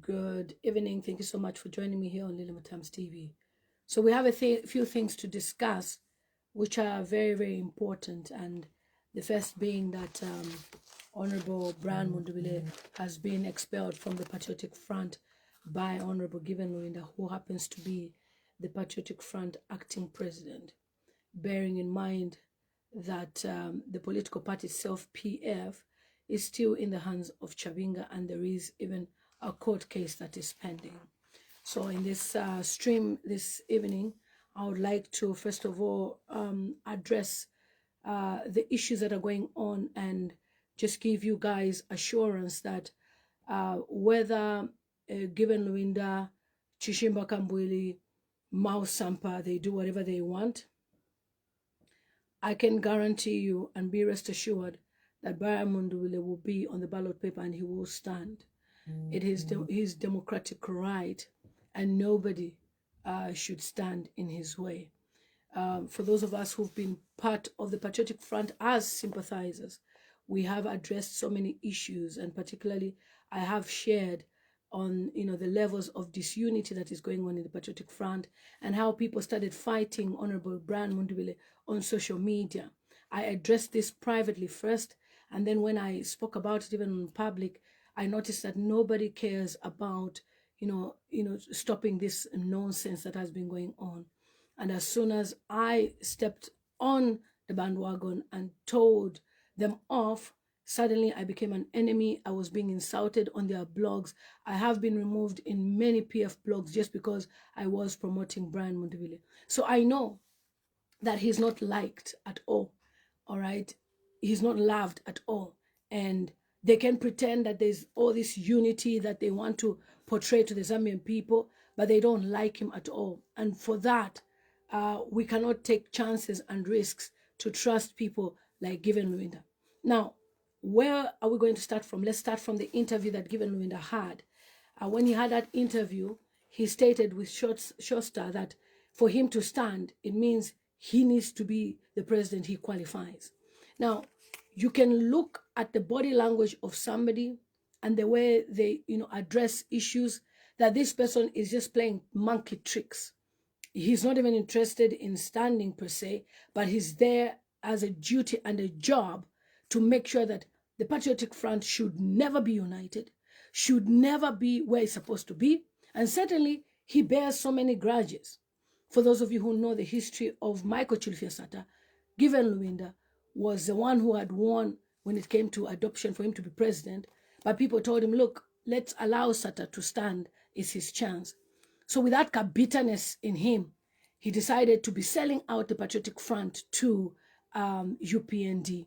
Good evening. Thank you so much for joining me here on Lily Times TV. So we have a few things to discuss, which are very, very important. And the first being that Honorable Brian Mundubile has been expelled from the Patriotic Front by Honorable Given Lubinda, who happens to be the Patriotic Front acting president, bearing in mind that the political party itself, PF, is still in the hands of Chabinga, and there is even a court case that is pending. So in this stream this evening, I would like to first of all address the issues that are going on and just give you guys assurance that whether Given Lubinda, Chishimba Kambwili, Mao Sampa, they do whatever they want, I can guarantee you and be rest assured that Brian Mundubile will be on the ballot paper and he will stand. It is his democratic right, and nobody should stand in his way. For those of us who've been part of the Patriotic Front as sympathizers, we have addressed so many issues, and particularly I have shared on the levels of disunity that is going on in the Patriotic Front and how people started fighting Honorable Brian Mundubile on social media. I addressed this privately first, and then when I spoke about it even in public, I noticed that nobody cares about stopping this nonsense that has been going on. And as soon as I stepped on the bandwagon and told them off, suddenly I became an enemy. I was being insulted on their blogs. I have been removed in many PF blogs just because I was promoting Brian Mundubile. So I know that he's not liked at all right? He's not loved at all. And they can pretend that there's all this unity that they want to portray to the Zambian people, but they don't like him at all. And for that, we cannot take chances and risks to trust people like Given Lubinda. Now, where are we going to start from? Let's start from the interview that Given Lubinda had. When he had that interview, he stated with Shosta that for him to stand, it means he needs to be the president. He qualifies. Now, you can look at the body language of somebody and the way they, address issues, that this person is just playing monkey tricks. He's not even interested in standing per se, but he's there as a duty and a job to make sure that the Patriotic Front should never be united, should never be where it's supposed to be. And certainly, he bears so many grudges. For those of you who know the history of Michael Chilufya Sata, Given Lubinda was the one who had won when it came to adoption for him to be president. But people told him, look, let's allow Sata to stand. It's his chance. So with that bitterness in him, he decided to be selling out the Patriotic Front to UPND.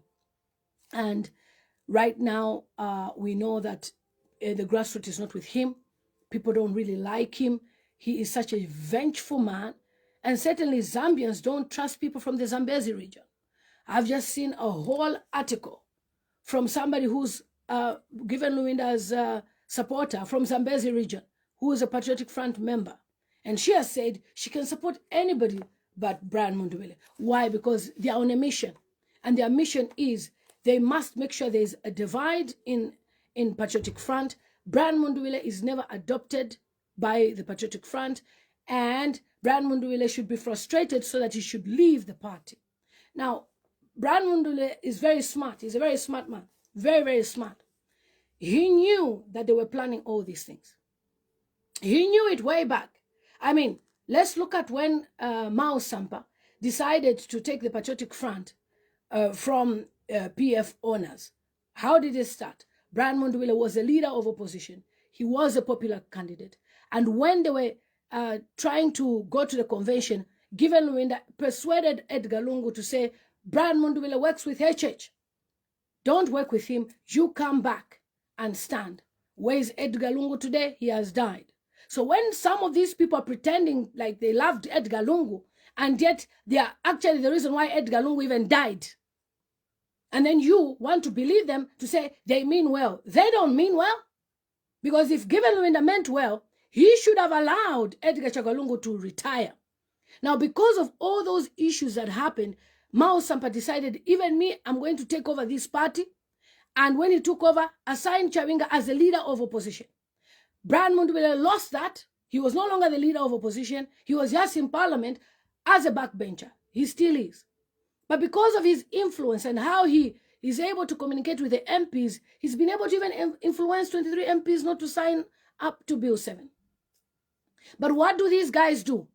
And right now, we know that the grassroots is not with him. People don't really like him. He is such a vengeful man. And certainly Zambians don't trust people from the Zambezi region. I've just seen a whole article from somebody who's Given Lubinda's supporter from Zambezi region, who is a Patriotic Front member. And she has said she can support anybody but Brian Mundubile. Why? Because they are on a mission. And their mission is they must make sure there's a divide in Patriotic Front. Brian Mundubile is never adopted by the Patriotic Front, and Brian Mundubile should be frustrated so that he should leave the party. Now, Brian Mundubile is very smart. He's a very smart man. Very, very smart. He knew that they were planning all these things. He knew it way back. I mean, let's look at when Mao Sampa decided to take the Patriotic Front from PF owners. How did it start? Brian Mundubile was a leader of opposition. He was a popular candidate. And when they were trying to go to the convention, Given Lubinda persuaded Edgar Lungu to say, Brian Mundubile works with HH. Don't work with him. You come back and stand. Where is Edgar Lungu today? He has died. So when some of these people are pretending like they loved Edgar Lungu, and yet they are actually the reason why Edgar Lungu even died, and then you want to believe them to say they mean well. They don't mean well. Because if Given Lubinda meant well, he should have allowed Edgar Chagalungu to retire. Now, because of all those issues that happened, Mao Sampa decided, even me, I'm going to take over this party. And when he took over, assigned Chabinga as the leader of opposition. Brian Mundubile lost that. He was no longer the leader of opposition. He was just in parliament as a backbencher. He still is. But because of his influence and how he is able to communicate with the MPs, he's been able to even influence 23 MPs not to sign up to Bill 7. But what do these guys do?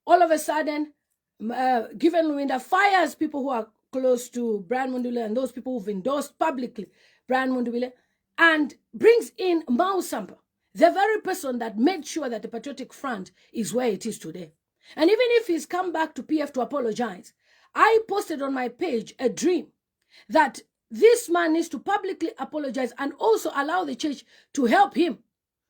All of a sudden, given Lubinda fires people who are close to Brian Mundubile and those people who've endorsed publicly Brian Mundubile, and brings in Mao Sampa, the very person that made sure that the Patriotic Front is where it is today. And even if he's come back to PF to apologize, I posted on my page a dream that this man needs to publicly apologize and also allow the church to help him,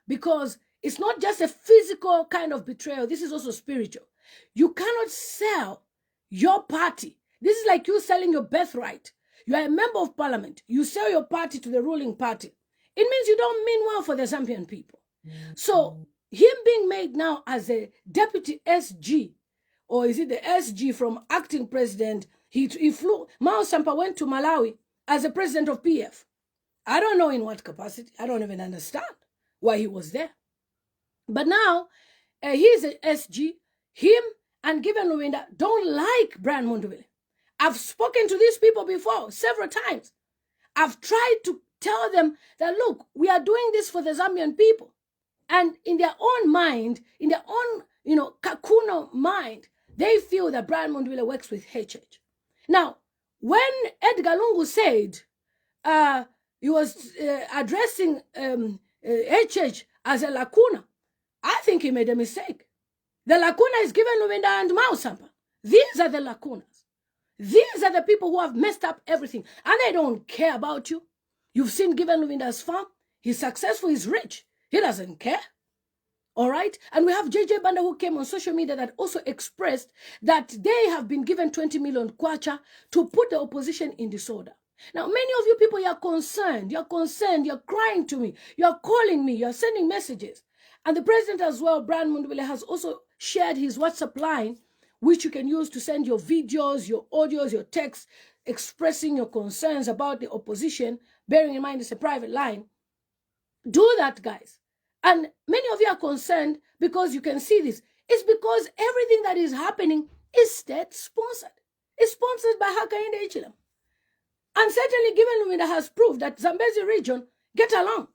because it's not just a physical kind of betrayal. This is also spiritual. You cannot sell your party. This is like you selling your birthright. You are a member of parliament. You sell your party to the ruling party. It means you don't mean well for the Zambian people. So him being made now as a deputy SG, or is it the SG from acting president, he flew, Mao Sampa went to Malawi as a president of PF. I don't know in what capacity. I don't even understand why he was there. But now, he's an SG. Him and Given Lubinda don't like Brian Mundubile. I've spoken to these people before, several times. I've tried to tell them that, look, we are doing this for the Zambian people. And in their own mind, in their own, Kakuno mind, they feel that Brian Mundubile works with HH. Now, when Edgar Lungu said he was addressing HH as a lacuna, I think he made a mistake. The lacuna is Given Lubinda and Mao Sampa. These are the lacunas. These are the people who have messed up everything. And they don't care about you. You've seen Given Lubinda's farm. He's successful. He's rich. He doesn't care. All right? And we have JJ Banda who came on social media that also expressed that they have been given 20 million kwacha to put the opposition in disorder. Now, many of you people, you're concerned. You're crying to me. You're calling me. You're sending messages. And the president as well, Brian Mundubile, has also shared his WhatsApp line, which you can use to send your videos, your audios, your texts, expressing your concerns about the opposition, bearing in mind it's a private line. Do that, guys. And many of you are concerned because you can see this. It's because everything that is happening is state-sponsored. It's sponsored by Hakainde Hichilema. And certainly, Given Lubinda has proved that Zambezi region get along,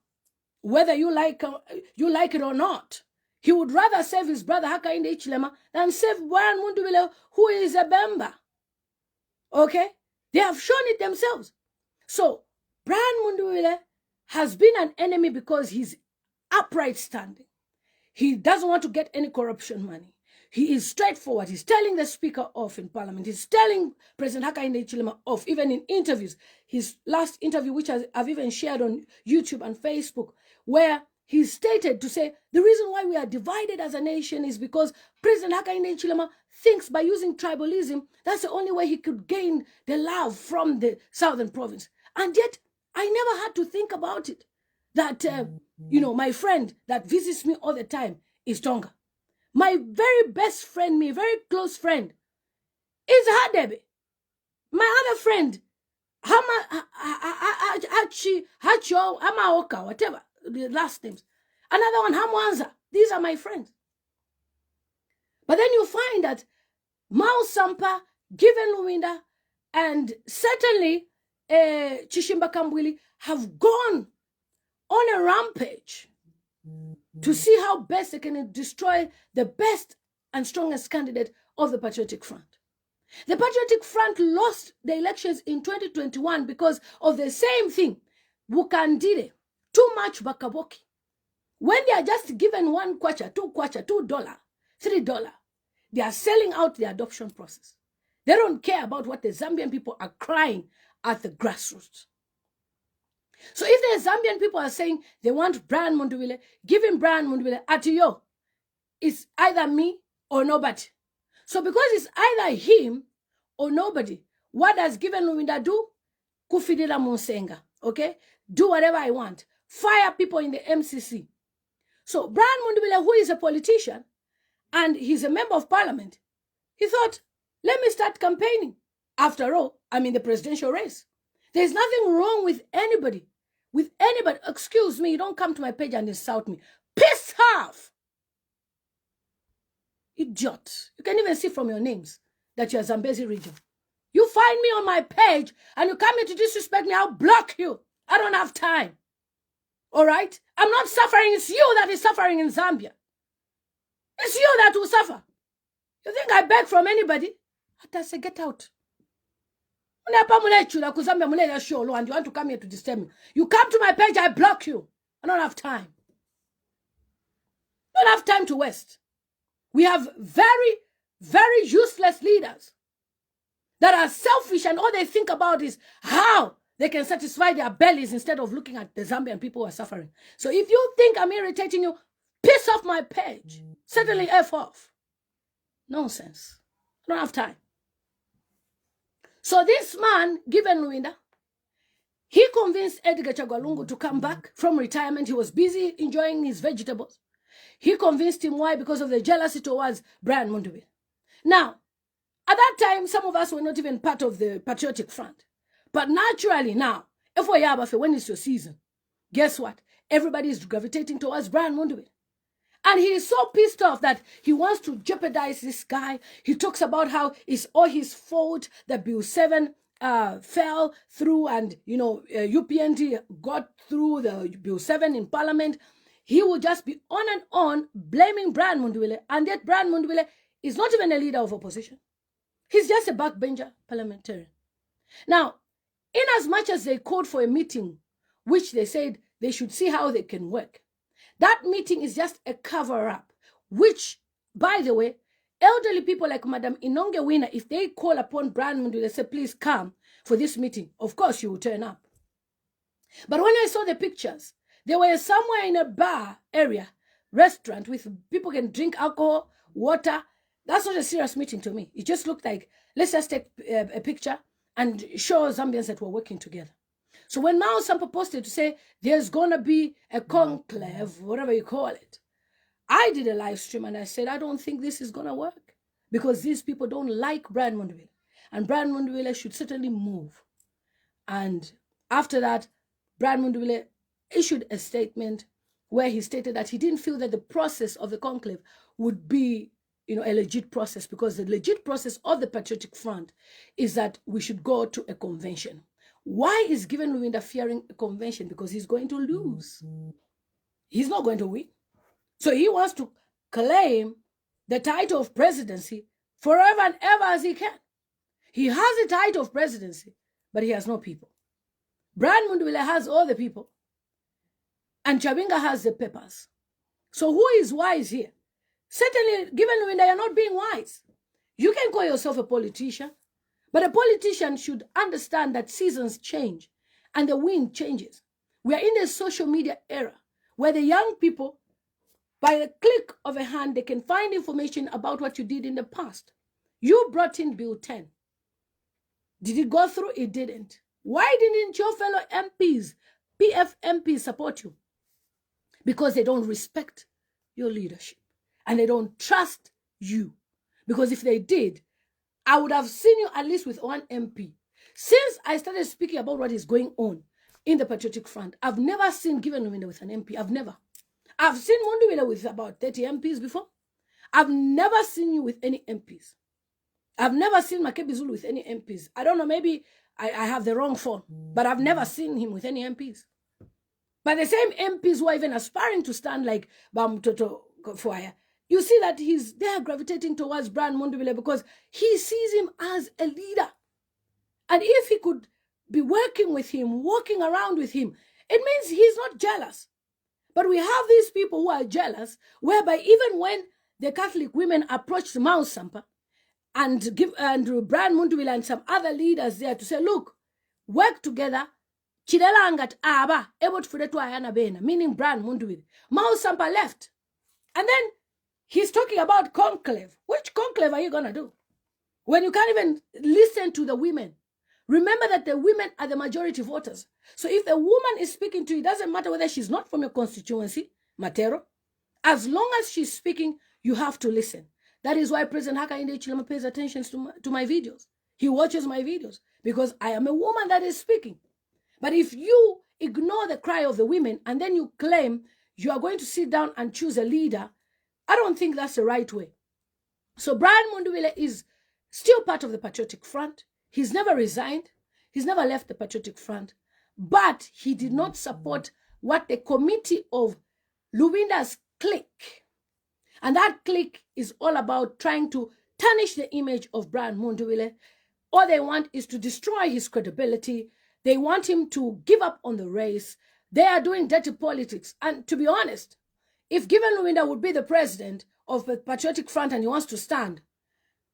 whether you like it or not. He would rather save his brother Hakainde Hichilema than save Brian Mundubile, who is a Bemba. Okay? They have shown it themselves. So, Brian Mundubile has been an enemy because he's upright standing. He doesn't want to get any corruption money. He is straightforward. He's telling the speaker off in parliament. He's telling President Hakainde Hichilema off, even in interviews. His last interview, which I've even shared on YouTube and Facebook, where he stated to say, the reason why we are divided as a nation is because President Hakainde Hichilema thinks by using tribalism, that's the only way he could gain the love from the southern province. And yet, I never had to think about it. That, my friend that visits me all the time is Tonga. My very best friend, my very close friend, is Hadebe. My other friend, Hacho, Amaoka, whatever the last names. Another one, Hamwanza. These are my friends. But then you find that Mao Sampa, Given Lubinda, and certainly Chishimba Kambwili have gone on a rampage to see how best they can destroy the best and strongest candidate of the Patriotic Front. The Patriotic Front lost the elections in 2021 because of the same thing. Bukandire, too much bakaboki. When they are just given one kwacha, $2, $3, they are selling out the adoption process. They don't care about what the Zambian people are crying at the grassroots. So if the Zambian people are saying they want Brian Mundubile, giving Brian Mundubile Atiyo, it's either me or nobody. So because it's either him or nobody, what does Given Lubinda do? Kufidila Monsenga, okay? Do whatever I want. Fire people in the MCC. So Brian Mundubile, who is a politician, and he's a member of parliament, he thought, let me start campaigning. After all, I'm in the presidential race. There's nothing wrong with anybody. Excuse me, you don't come to my page and insult me. Piss off! Idiot. You can even see from your names that you're Zambezi region. You find me on my page and you come here to disrespect me, I'll block you. I don't have time. All right? I'm not suffering. It's you that is suffering in Zambia. It's you that will suffer. You think I beg from anybody? I say, get out. And you want to come here to disturb me. You come to my page, I block you. I don't have time. I don't have time to waste. We have very, very useless leaders that are selfish and all they think about is how they can satisfy their bellies instead of looking at the Zambian people who are suffering. So if you think I'm irritating you, piss off my page. Certainly F off. Nonsense. I don't have time. So this man, given Lubinda, he convinced Edgar Chagwalungu to come back from retirement. He was busy enjoying his vegetables. He convinced him why? Because of the jealousy towards Brian Mundubile. Now, at that time, some of us were not even part of the Patriotic Front. But naturally now, when it's your season, guess what? Everybody is gravitating towards Brian Mundubile. And he is so pissed off that he wants to jeopardize this guy. He talks about how it's all his fault that Bill 7 fell through and, UPND got through the Bill 7 in Parliament. He will just be on and on blaming Brian Mundubile, and yet Brian Mundubile is not even a leader of opposition. He's just a backbencher parliamentarian. Now, in as much as they called for a meeting, which they said they should see how they can work, that meeting is just a cover-up, which, by the way, elderly people like Madam Inonge Wina, if they call upon Brian Mundubile, say, please come for this meeting, of course you will turn up. But when I saw the pictures, they were somewhere in a bar area, restaurant, with people can drink alcohol, water. That's not a serious meeting to me. It just looked like, let's just take a picture and show Zambians that we're working together. So when Mao Sampa posted to say, there's going to be a conclave, whatever you call it, I did a live stream and I said, I don't think this is going to work because these people don't like Brian Mundubile. And Brian Mundubile should certainly move. And after that, Brian Mundubile issued a statement where he stated that he didn't feel that the process of the conclave would be, a legit process, because the legit process of the Patriotic Front is that we should go to a convention. Why is Given Lubinda fearing a convention? Because he's going to lose. He's not going to win. So he wants to claim the title of presidency forever and ever as he can. He has a title of presidency, but he has no people. Brian Mundubile has all the people. And Chabinga has the papers. So who is wise here? Certainly, Given Lubinda, you're not being wise. You can call yourself a politician, but a politician should understand that seasons change and the wind changes. We are in the social media era where the young people, by the click of a hand, they can find information about what you did in the past. You brought in Bill 10. Did it go through? It didn't. Why didn't your fellow MPs, PF MPs, support you? Because they don't respect your leadership and they don't trust you. Because if they did, I would have seen you at least with one MP. Since I started speaking about what is going on in the Patriotic Front, I've never seen Given Lubinda with an MP. I've never. I've seen Mundubile with about 30 MPs before. I've never seen you with any MPs. I've never seen Makebi Zulu with any MPs. I don't know, maybe I have the wrong phone, but I've never seen him with any MPs. But the same MPs who are even aspiring to stand like Bam Toto Fuaya, you see that they're gravitating towards Brian Mundubile because he sees him as a leader. And if he could be working with him, walking around with him, it means he's not jealous. But we have these people who are jealous, whereby even when the Catholic women approached Mao Sampa and Brian Mundubile and some other leaders there to say, look, work together, Chidelangat Aba, able to Ayana Bena, meaning Brian Mundubile. Mao Sampa left. And then he's talking about conclave. Which conclave are you going to do? When you can't even listen to the women. Remember that the women are the majority voters. So if a woman is speaking to you, it doesn't matter whether she's not from your constituency, Matero. As long as she's speaking, you have to listen. That is why President Hakainde Hichilema pays attention to my videos. He watches my videos because I am a woman that is speaking. But if you ignore the cry of the women and then you claim you are going to sit down and choose a leader, I don't think that's the right way. So Brian Mundubile is still part of the Patriotic Front. He's never resigned. He's never left the Patriotic Front. But he did not support what the committee of Lubinda's clique, and that clique is all about trying to tarnish the image of Brian Mundubile. All they want is to destroy his credibility. They want him to give up on the race. They are doing dirty politics. And to be honest, if given Lubinda would be the president of the Patriotic Front and he wants to stand,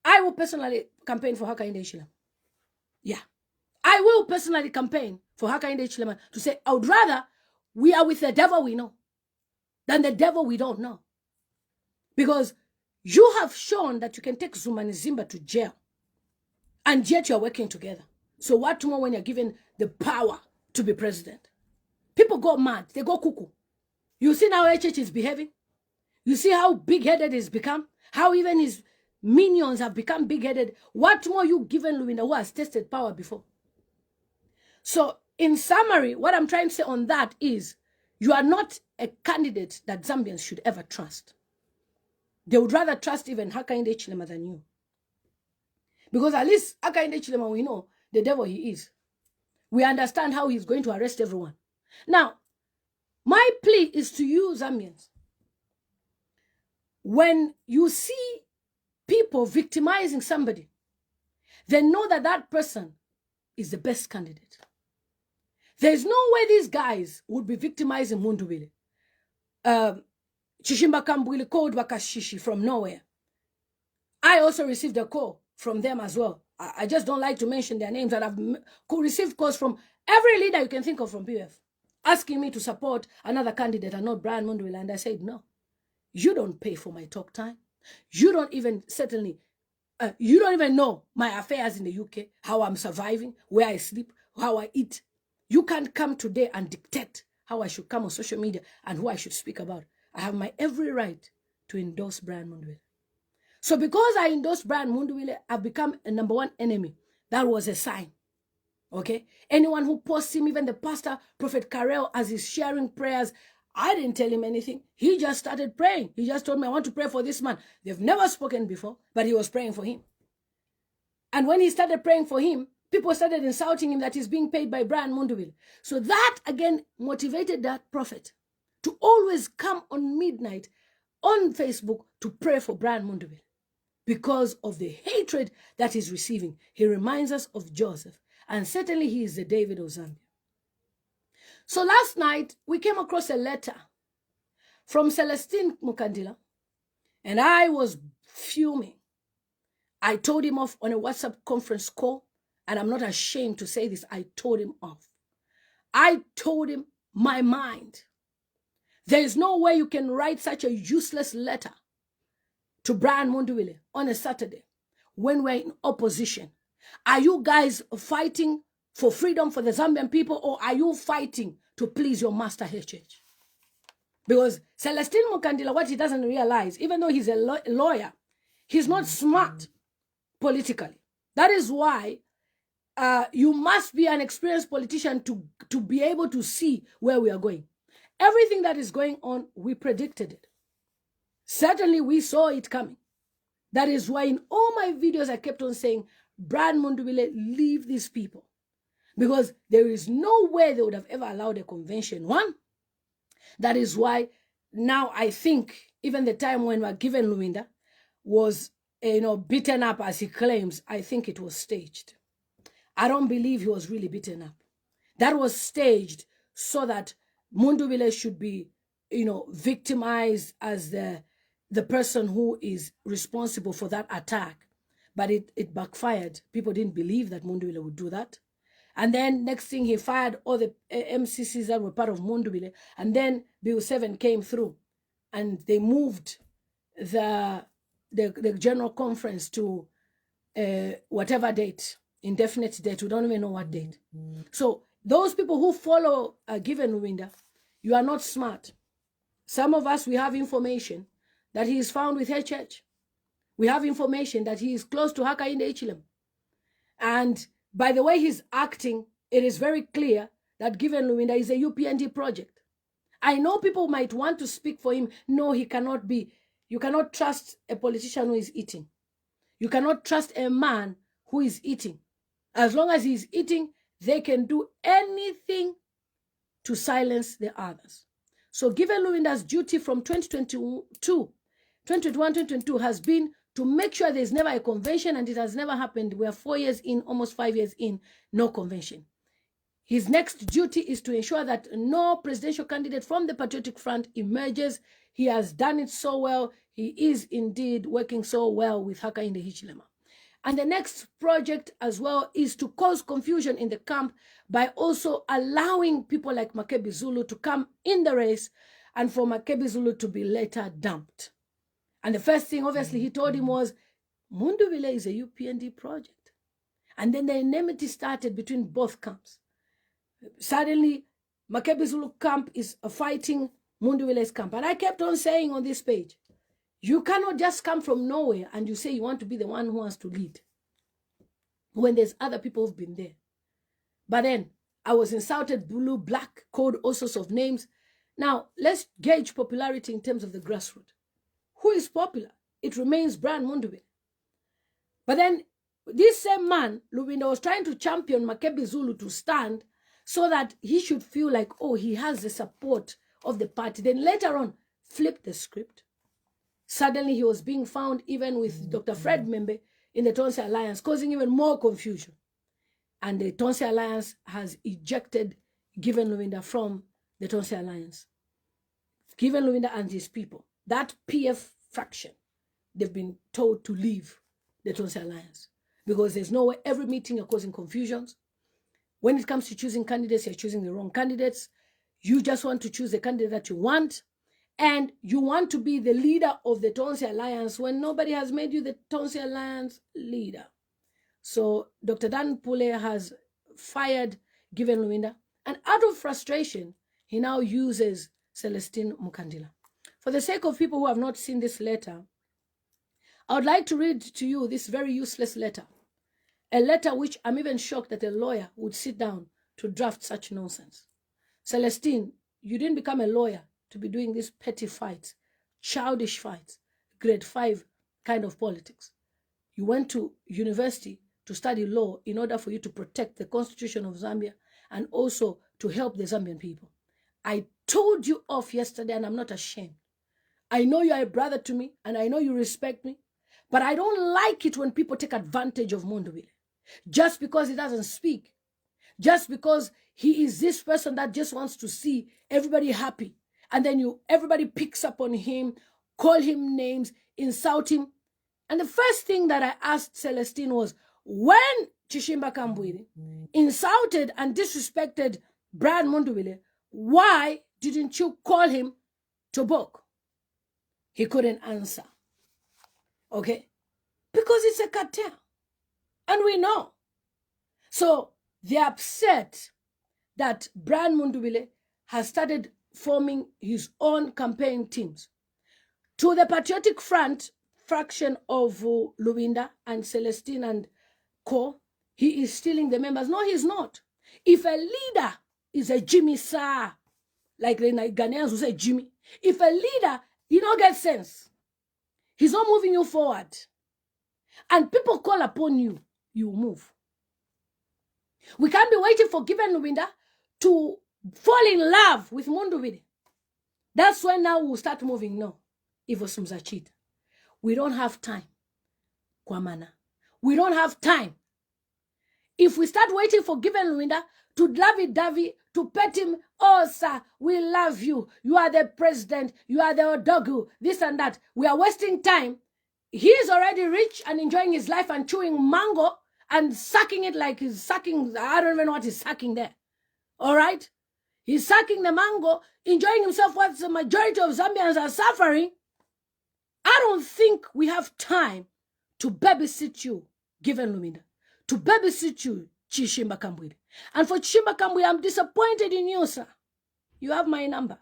I will personally campaign for Hakainde Hichilema. Yeah. I will personally campaign for Hakainde Hichilema to say, I would rather we are with the devil we know than the devil we don't know. Because you have shown that you can take Zuma Nzimba to jail, and yet you're working together. So what more when you're given the power to be president? People go mad. They go cuckoo. You see how HH is behaving? You see how big-headed he's become? How even his minions have become big-headed? What more you given Lubinda, who has tested power before? So in summary, what I'm trying to say on that is you are not a candidate that Zambians should ever trust. They would rather trust even Hakainde Hichilema than you. Because at least Hakainde Hichilema, we know the devil he is. We understand how he's going to arrest everyone. Now, my plea is to you, Zambians. When you see people victimizing somebody, then know that that person is the best candidate. There's no way these guys would be victimizing Mundubile. Chishimba Kambwili called Wakashishi from nowhere. I also received a call from them as well. I just don't like to mention their names, and I've received calls from every leader you can think of from PF, asking me to support another candidate and not Brian Mundubile. And I said, no, you don't pay for my talk time. You don't even, certainly, you don't even know my affairs in the UK, how I'm surviving, where I sleep, how I eat. You can't come today and dictate how I should come on social media and who I should speak about. I have my every right to endorse Brian Mundubile. So because I endorsed Brian Mundubile, I've become a #1 enemy. That was a sign. Okay? Anyone who posts him, even the pastor, Prophet Karel, as he's sharing prayers, I didn't tell him anything. He just started praying. He just told me, I want to pray for this man. They've never spoken before, but he was praying for him. And when he started praying for him, people started insulting him that he's being paid by Brian Mundubile. So that, again, motivated that prophet to always come on midnight on Facebook to pray for Brian Mundubile because of the hatred that he's receiving. He reminds us of Joseph, and certainly he is the David of Zambia. So last night, we came across a letter from Celestine Mukandila, and I was fuming. I told him off on a WhatsApp conference call, and I'm not ashamed to say this. I told him off. I told him my mind. There is no way you can write such a useless letter to Brian Mundubile on a Saturday when we're in opposition. Are you guys fighting for freedom for the Zambian people, or are you fighting to please your master HH? Because Celestine Mukandila, what he doesn't realize, even though he's a lawyer, he's not smart politically. That is why you must be an experienced politician to be able to see where we are going. Everything that is going on, we predicted it. Certainly, we saw it coming. That is why in all my videos, I kept on saying, Brian Mundubile, leave these people. Because there is no way they would have ever allowed a convention. One, that is why now I think even the time when we were given Lubinda was, beaten up as he claims, I think it was staged. I don't believe he was really beaten up. That was staged so that Mundubile should be, victimized as the person who is responsible for that attack. But it backfired. People didn't believe that Mundubile would do that. And then next thing, he fired all the MCCs that were part of Mundubile. And then Bill 7 came through. And they moved the general conference to whatever date, indefinite date. We don't even know what date. So those people who follow Given Lubinda, you are not smart. Some of us, we have information that he is found with HH. We have information that he is close to Hakainde Hichilema. And by the way he's acting, it is very clear that Given Lubinda is a UPND project. I know people might want to speak for him. No, he cannot be. You cannot trust a politician who is eating. You cannot trust a man who is eating. As long as he's eating, they can do anything to silence the others. So given Lubinda's duty from 2022 has been to make sure there's never a convention, and it has never happened. We are 4 years in, almost 5 years in, no convention. His next duty is to ensure that no presidential candidate from the Patriotic Front emerges. He has done it so well. He is indeed working so well with Hakainde Hichilema. And the next project as well is to cause confusion in the camp by also allowing people like Makebi Zulu to come in the race and for Makebi Zulu to be later dumped. And the first thing, obviously, he told him was, Mundubile is a UPND project. And then the enmity started between both camps. Suddenly, Makebi Zulu camp is fighting Mundubile's camp. And I kept on saying on this page, you cannot just come from nowhere and you say you want to be the one who wants to lead when there's other people who've been there. But then I was insulted, blue, black, called all sorts of names. Now, let's gauge popularity in terms of the grassroots. Who is popular? It remains Brian Mundubile. But then this same man, Lubinda, was trying to champion Makebi Zulu to stand so that he should feel like, oh, he has the support of the party. Then later on, flip the script. Suddenly, he was being found even with Dr. Fred Membe in the Tonse Alliance, causing even more confusion. And the Tonse Alliance has ejected Given Lubinda from the Tonse Alliance. Given Lubinda and his people, that PF faction, they've been told to leave the Tonse Alliance because there's no way. Every meeting you're causing confusions. When it comes to choosing candidates, you're choosing the wrong candidates. You just want to choose the candidate that you want. And you want to be the leader of the Tonse Alliance when nobody has made you the Tonse Alliance leader. So Dr. Dan Pule has fired Given Lubinda. And out of frustration, he now uses Celestine Mukandila. For the sake of people who have not seen this letter, I would like to read to you this very useless letter. A letter which I'm even shocked that a lawyer would sit down to draft such nonsense. Celestine, you didn't become a lawyer to be doing these petty fights, childish fights, grade 5 kind of politics. You went to university to study law in order for you to protect the Constitution of Zambia and also to help the Zambian people. I told you off yesterday and I'm not ashamed. I know you are a brother to me and I know you respect me, but I don't like it when people take advantage of Mundubile just because he doesn't speak, just because he is this person that just wants to see everybody happy. And then everybody picks up on him, call him names, insult him. And the first thing that I asked Celestine was, when Chishimba Kambwili insulted and disrespected Brian Mundubile, why didn't you call him Tobok? He couldn't answer. Okay? Because it's a cartel. And we know. So they're upset that Brian Mundubile has started forming his own campaign teams. To the Patriotic Front fraction of Lubinda and Celestine and Co, he is stealing the members. No, he's not. If a leader is a Jimmy Sir, like the Ghanaians who say Jimmy, if a leader, you don't get sense. He's not moving you forward. And people call upon you, you move. We can't be waiting for Given Lubinda to fall in love with Mundubile. That's when now we'll start moving. No. Ivo Sumzachita. We don't have time. Kwamana. We don't have time. If we start waiting for Given Lubinda to lovey-dovey, to pet him, oh, sir, we love you. You are the president. You are the Odogu. This and that. We are wasting time. He is already rich and enjoying his life and chewing mango and sucking it like he's sucking. I don't even know what he's sucking there. All right? He's sucking the mango, enjoying himself while the majority of Zambians are suffering. I don't think we have time to babysit you, Given Lubinda, to babysit you, Chishimba Kambwili. And for Chishimba Kambwili, I'm disappointed in you, sir. You have my number.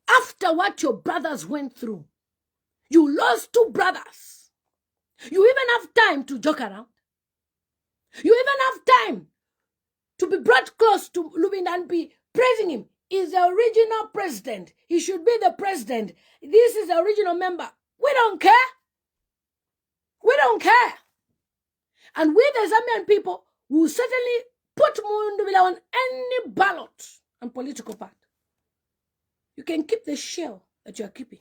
After what your brothers went through, you lost 2 brothers. You even have time to joke around. You even have time to be brought close to Lubinda and be praising him. He's the original president. He should be the president. This is the original member. We don't care. We don't care. And we, the Zambian people, will certainly put Mundubile on any ballot and political party. You can keep the shell that you are keeping.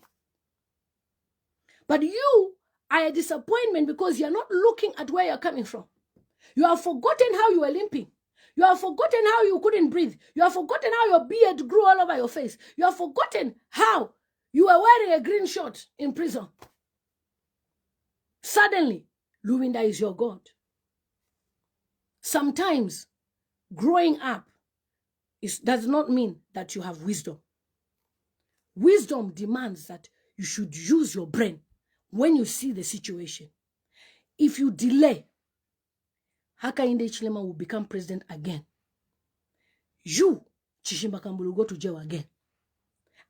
But you are a disappointment because you're not looking at where you're coming from. You have forgotten how you were limping. You have forgotten how you couldn't breathe. You have forgotten how your beard grew all over your face. You have forgotten how you were wearing a green shirt in prison. Suddenly, Lubinda is your God. Sometimes, growing up does not mean that you have wisdom. Wisdom demands that you should use your brain when you see the situation. If you delay, Hakainde Hichilema will become president again. You, Chishimba Kambulu, will go to jail again.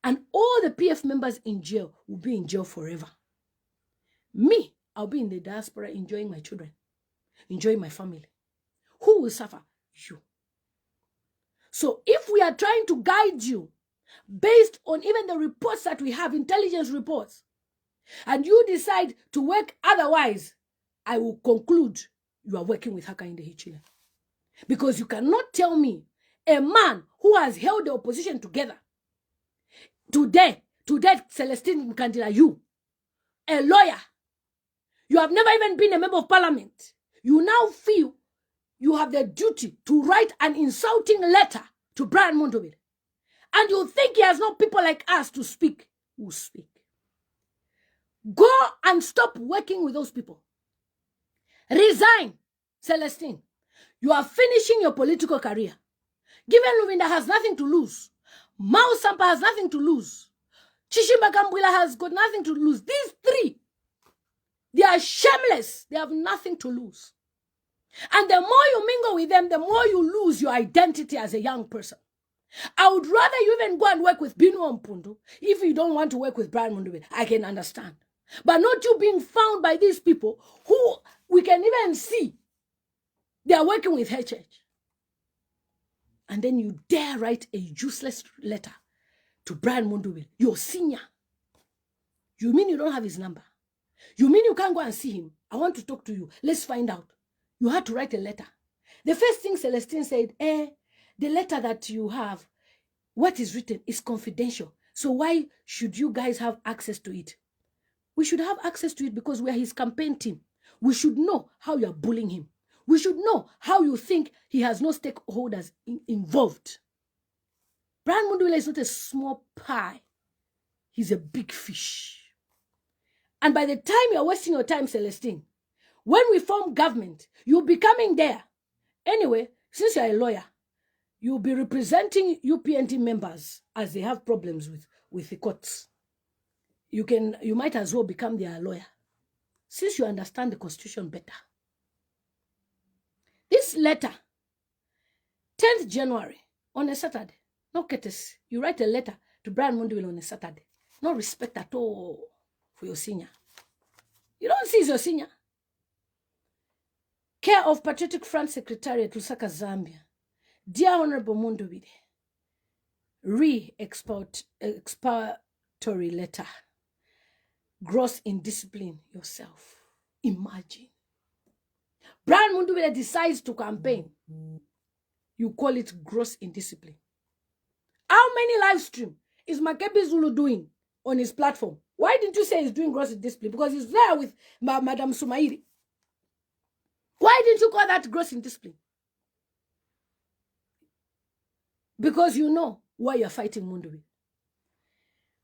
And all the PF members in jail will be in jail forever. Me, I'll be in the diaspora enjoying my children, enjoying my family. Who will suffer? You. So if we are trying to guide you based on even the reports that we have, intelligence reports, and you decide to work otherwise, I will conclude you are working with Hakainde Hichilema. Because you cannot tell me a man who has held the opposition together, today, Celestine Mkandila, you, a lawyer, you have never even been a member of parliament, you now feel you have the duty to write an insulting letter to Brian Mundubile. And you think he has no people like us to speak. Who speak? Go and stop working with those people. Resign, Celestine. You are finishing your political career. Given Lubinda has nothing to lose. Mao Sampa has nothing to lose. Chishimba Kambwila has got nothing to lose. These three, they are shameless. They have nothing to lose. And the more you mingle with them, the more you lose your identity as a young person. I would rather you even go and work with Binu Mpundu if you don't want to work with Brian Mundubile. I can understand. But not you being found by these people who we can even see they are working with HH. And then you dare write a useless letter to Brian Mundubile, your senior. You mean you don't have his number? You mean you can't go and see him? I want to talk to you. Let's find out. You had to write a letter. The first thing Celestine said, the letter that you have, what is written is confidential. So why should you guys have access to it? We should have access to it because we are his campaign team. We should know how you are bullying him. We should know how you think he has no stakeholders involved. Brian Mundubile is not a small pie. He's a big fish. And by the time you're wasting your time, Celestine, when we form government, you'll be coming there. Anyway, since you're a lawyer, you'll be representing UPNT members as they have problems with the courts. You might as well become their lawyer, since you understand the Constitution better. This letter, 10th January, on a Saturday, no courtesy. You write a letter to Brian Mundubile on a Saturday. No respect at all for your senior. You don't see your senior. Care of Patriotic Front Secretariat, Lusaka, Zambia. Dear Honorable Mundubile, expiatory letter. Gross indiscipline yourself. Imagine. Brian Mundubile decides to campaign. You call it gross indiscipline. How many live stream is Makebi Zulu doing on his platform? Why didn't you say he's doing gross indiscipline? Because he's there with Madam Sumairi. Why didn't you call that gross indiscipline? Because you know why you're fighting Mundubile.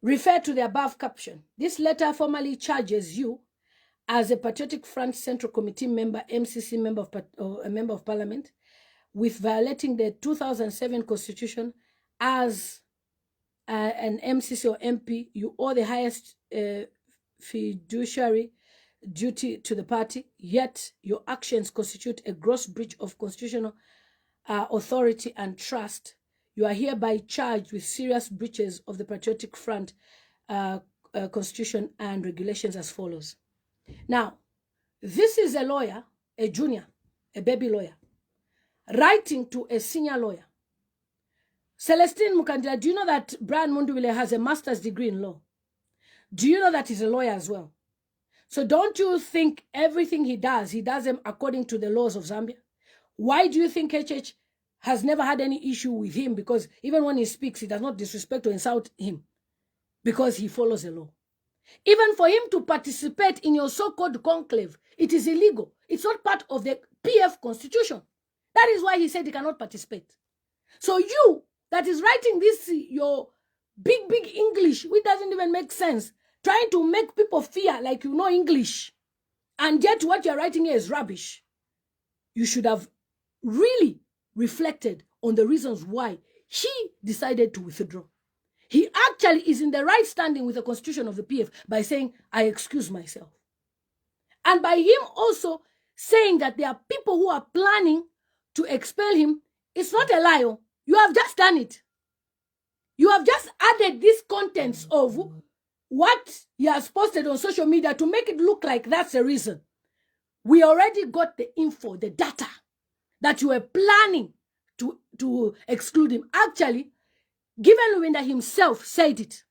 Refer to the above caption. This letter formally charges you as a Patriotic Front Central Committee member, MCC member a member of Parliament, with violating the 2007 Constitution as an MCC or MP. You owe the highest fiduciary duty to the party, yet your actions constitute a gross breach of constitutional authority and trust. You are hereby charged with serious breaches of the Patriotic Front Constitution and regulations as follows. Now, this is a lawyer, a junior, a baby lawyer, writing to a senior lawyer, Celestine Mukandila, do you know that Brian Mundubile has a master's degree in law? Do you know that he's a lawyer as well? So don't you think everything he does them according to the laws of Zambia? Why do you think HH has never had any issue with him? Because even when he speaks, he does not disrespect or insult him because he follows the law. Even for him to participate in your so-called conclave, it is illegal. It's not part of the PF constitution. That is why he said he cannot participate. So you, that is writing this, your big English, which doesn't even make sense, trying to make people fear like you know English, and yet what you're writing here is rubbish. You should have really reflected on the reasons why he decided to withdraw. He actually is in the right standing with the constitution of the PF by saying, I excuse myself. And by him also saying that there are people who are planning to expel him, it's not a lie. You have just done it. You have just added these contents of what he has posted on social media to make it look like that's the reason. We already got the info, the data, that you were planning to exclude him. Actually, given Lubinda himself said it.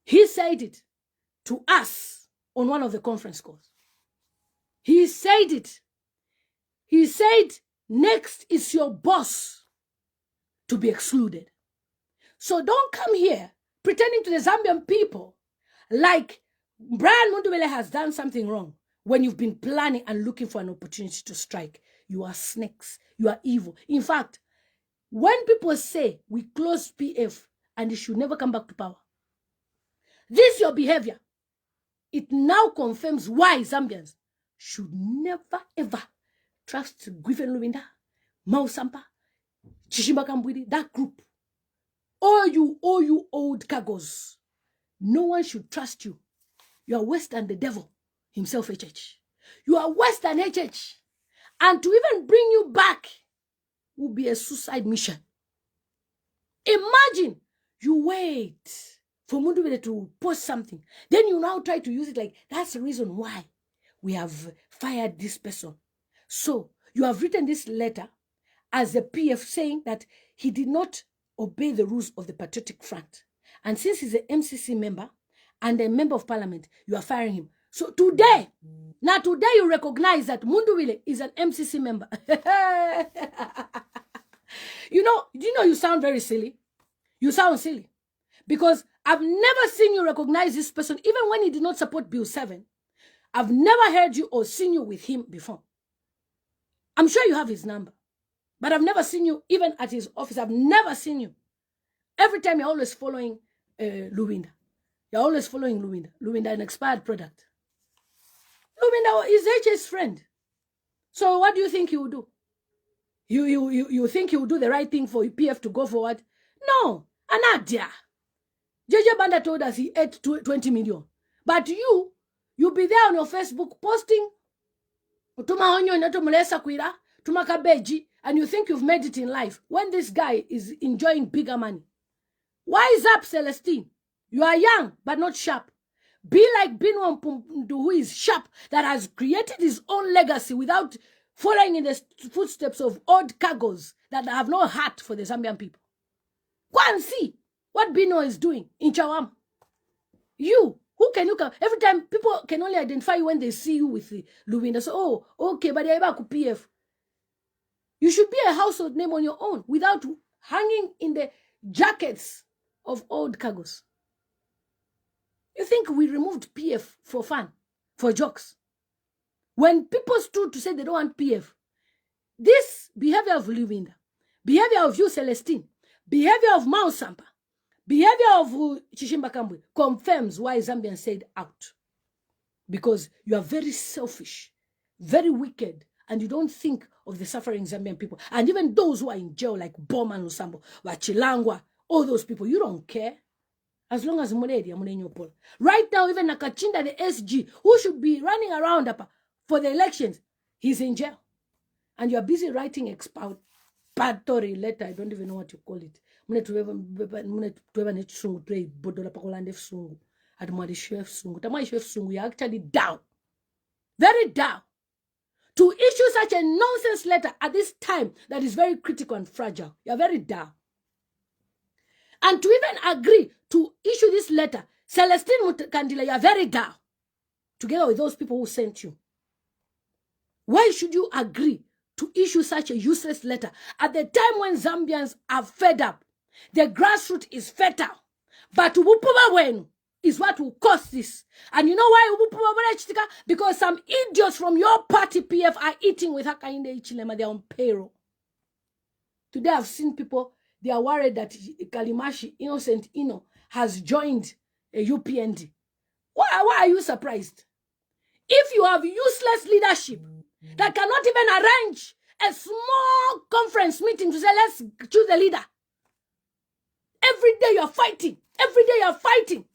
He said it to us on one of the conference calls. He said it. He said, next is your boss to be excluded. So don't come here pretending to the Zambian people like Brian Mundubile has done something wrong when you've been planning and looking for an opportunity to strike. You are snakes. You are evil. In fact, when people say we close PF and it should never come back to power, this your behavior. It now confirms why Zambians should never ever trust Griffin Lubinda, Mao Sampa, Chishimba Kambwidi, that group. All you old cargos. No one should trust you. You are worse than the devil himself, HH. You are worse than HH. And to even bring you back will be a suicide mission. Imagine you wait for Mundubile to post something. Then you now try to use it like, that's the reason why we have fired this person. So you have written this letter as the PF saying that he did not obey the rules of the Patriotic Front. And since he's an MCC member and a member of parliament, you are firing him. So today you recognize that Mundubile is an MCC member. You sound very silly. You sound silly. Because I've never seen you recognize this person, even when he did not support Bill 7. I've never heard you or seen you with him before. I'm sure you have his number. But I've never seen you, even at his office. I've never seen you. Every time you're always following Lubinda. You're always following Lubinda. Lubinda, an expired product. Lubinda is HH's friend. So what do you think he will do? You think he will do the right thing for PF to go forward? No. Anadia. JJ Banda told us he ate 20 million. But you'll be there on your Facebook posting and you think you've made it in life when this guy is enjoying bigger money. Wise up, Celestine. You are young, but not sharp. Be like Binwa Mpundu, who is sharp, that has created his own legacy without following in the footsteps of old cargos that have no heart for the Zambian people. Go and see what Bino is doing in Chawam. You, who can you come? Every time people can only identify you when they see you with the Lubinda. So, oh, okay, but you're PF. You should be a household name on your own without hanging in the jackets of old cargos. You think we removed PF for fun, for jokes? When people stood to say they don't want PF, this behavior of Lubinda, behavior of you, Celestine, behavior of Mao Sampa, behavior of Chishimba Kambwe confirms why Zambians said out. Because you are very selfish, very wicked, and you don't think of the suffering Zambian people. And even those who are in jail, like Boma and Usambo, Wachilangwa, all those people, you don't care. As long as right now, even Nakachinda, the SG, who should be running around for the elections, he's in jail. And you are busy writing exculpatory letter. I don't even know what you call it. You're actually down. Very down. To issue such a nonsense letter at this time that is very critical and fragile. You're very down. And to even agree to issue this letter, Celestine Mutandile, you are very girl, together with those people who sent you. Why should you agree to issue such a useless letter at the time when Zambians are fed up? The grassroots is fertile. But Ubupuma Wenu is what will cause this. And you know why Ubupuma Wenu? Because some idiots from your party PF are eating with Hakainde Ichilema. They're on payroll. Today I've seen people, they are worried that Kalimashi, Innocent Ino, has joined a UPND. Why are you surprised? If you have useless leadership that cannot even arrange a small conference meeting to say, let's choose a leader. Every day you're fighting. Every day you're fighting.